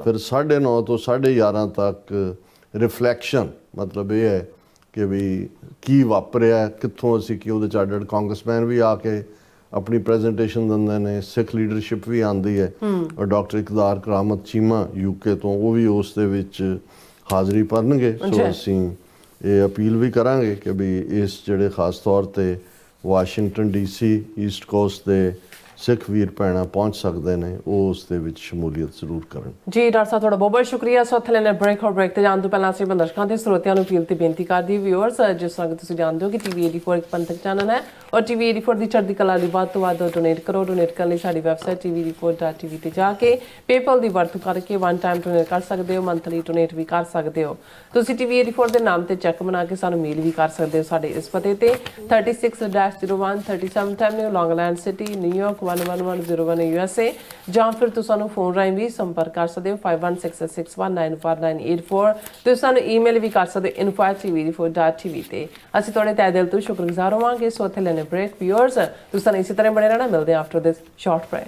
ਫਿਰ 9:30 ਤੋਂ 11:30 ਤੱਕ ਰਿਫਲੈਕਸ਼ਨ, ਮਤਲਬ ਇਹ ਹੈ ਕਿ ਵੀ ਕੀ ਵਾਪਰਿਆ, ਕਿੱਥੋਂ ਅਸੀਂ ਕੀ, ਉਹਦੇ 'ਚ ਅੱਡ ਕਾਂਗਰਸਮੈਨ ਵੀ ਆ ਕੇ ਆਪਣੀ ਪ੍ਰੈਜੈਂਟੇਸ਼ਨ ਦਿੰਦੇ ਨੇ, ਸਿੱਖ ਲੀਡਰਸ਼ਿਪ ਵੀ ਆਉਂਦੀ ਹੈ, ਔਰ ਡਾਕਟਰ ਇਕਦਾਰ ਕਰਾਮਤ ਚੀਮਾ UK ਤੋਂ, ਉਹ ਵੀ ਉਸ ਦੇ ਵਿੱਚ ਹਾਜ਼ਰੀ ਭਰਨਗੇ। ਸੋ ਅਸੀਂ ਇਹ ਅਪੀਲ ਵੀ ਕਰਾਂਗੇ ਕਿ ਵੀ ਇਸ ਜਿਹੜੇ ਖਾਸ ਤੌਰ 'ਤੇ ਵਾਸ਼ਿੰਗਟਨ DC ਈਸਟ ਕੋਸਟ ਦੇ ਸਿੱਖ ਵੀਰ ਭੈਣਾਂ ਪਹੁੰਚ ਸਕਦੇ ਨੇ, ਉਹ ਉਸ ਦੇ ਵਿੱਚ ਸ਼ਮੂਲੀਅਤ ਜ਼ਰੂਰ ਕਰਨ। ਜੀ ਡਾਕਟਰ ਸਾਹਿਬ ਤੁਹਾਡਾ ਬਹੁਤ ਬਹੁਤ ਸ਼ੁਕਰੀਆ। ਸੋ ਇੱਥੇ ਲੈਣੇ ਬ੍ਰੇਕ ਤੇ ਜਾਣ ਤੋਂ ਪਹਿਲਾਂ ਅਸੀਂ ਦਰਸ਼ਕਾਂ ਤੇ ਸਰੋਤਿਆਂ ਨੂੰ ਅਪੀਲ ਤੇ ਬੇਨਤੀ ਕਰਦੀ, ਵਿਊਅਰਸ, ਜਿਸ ਤਰ੍ਹਾਂ ਕਿ ਤੁਸੀਂ ਜਾਣਦੇ ਹੋ ਕਿ TV 84 ਇੱਕ ਪੰਥਕ ਚੈਨਲ ਹੈ ਔਰ TV 84 ਦੀ ਚੜ੍ਹਦੀ ਕਲਾ ਲਈ ਵੱਧ ਤੋਂ ਵੱਧ ਡੋਨੇਟ ਕਰੋ। ਡੋਨੇਟ ਕਰਨ ਲਈ ਸਾਡੀ ਵੈਬਸਾਈਟ tv84.tv ਤੇ ਜਾ ਕੇ PayPal ਦੀ ਵਰਤੋਂ ਕਰਕੇ 1 ਟਾਈਮ ਡੋਨੇਟ ਕਰ ਸਕਦੇ ਹੋ, ਮੰਥਲੀ ਡੋਨੇਟ ਵੀ ਕਰ ਸਕਦੇ ਹੋ। ਤੁਸੀਂ TV 84 ਦੇ ਨਾਮ ਤੇ ਚੈੱਕ ਬਣਾ ਕੇ ਸਾਨੂੰ ਮੇਲ ਵੀ ਕਰ ਸਕਦੇ ਹੋ ਸਾਡੇ ਇਸ ਪਤੇ ਤੇ 36-01 37th Avenue, Long Island city, New York 11101 USA, ਜਾਂ ਫਿਰ ਤੁਸੀਂ ਸਾਨੂੰ ਫੋਨ ਰਾਹੀਂ ਵੀ ਸੰਪਰਕ ਕਰ ਸਕਦੇ ਹੋ 5166619484। ਤੁਸੀਂ ਸਾਨੂੰ ਈਮੇਲ ਵੀ ਕਰ ਸਕਦੇ ਹੋ info@tv84.tv ਤੇ। ਅਸੀਂ ਤੁਹਾਡੇ ਤਹਿ ਦਿਲ ਤੋਂ ਸ਼ੁਕਰਗੁਜ਼ਾਰ ਹੋਵਾਂਗੇ। ਸੋ ਇੱਥੇ ਲੈਣੇ ਬ੍ਰੇਕ, ਵਿਊਅਰਸ, ਤੁਸੀਂ ਸਾਨੂੰ ਇਸੇ ਤਰ੍ਹਾਂ ਬਣੇ ਰਹਿਣਾ। ਮਿਲਦੇ ਹਾਂ ਆਫਟਰ ਦਿਸ ਸ਼ਾਰਟ ਬ੍ਰੇਕ।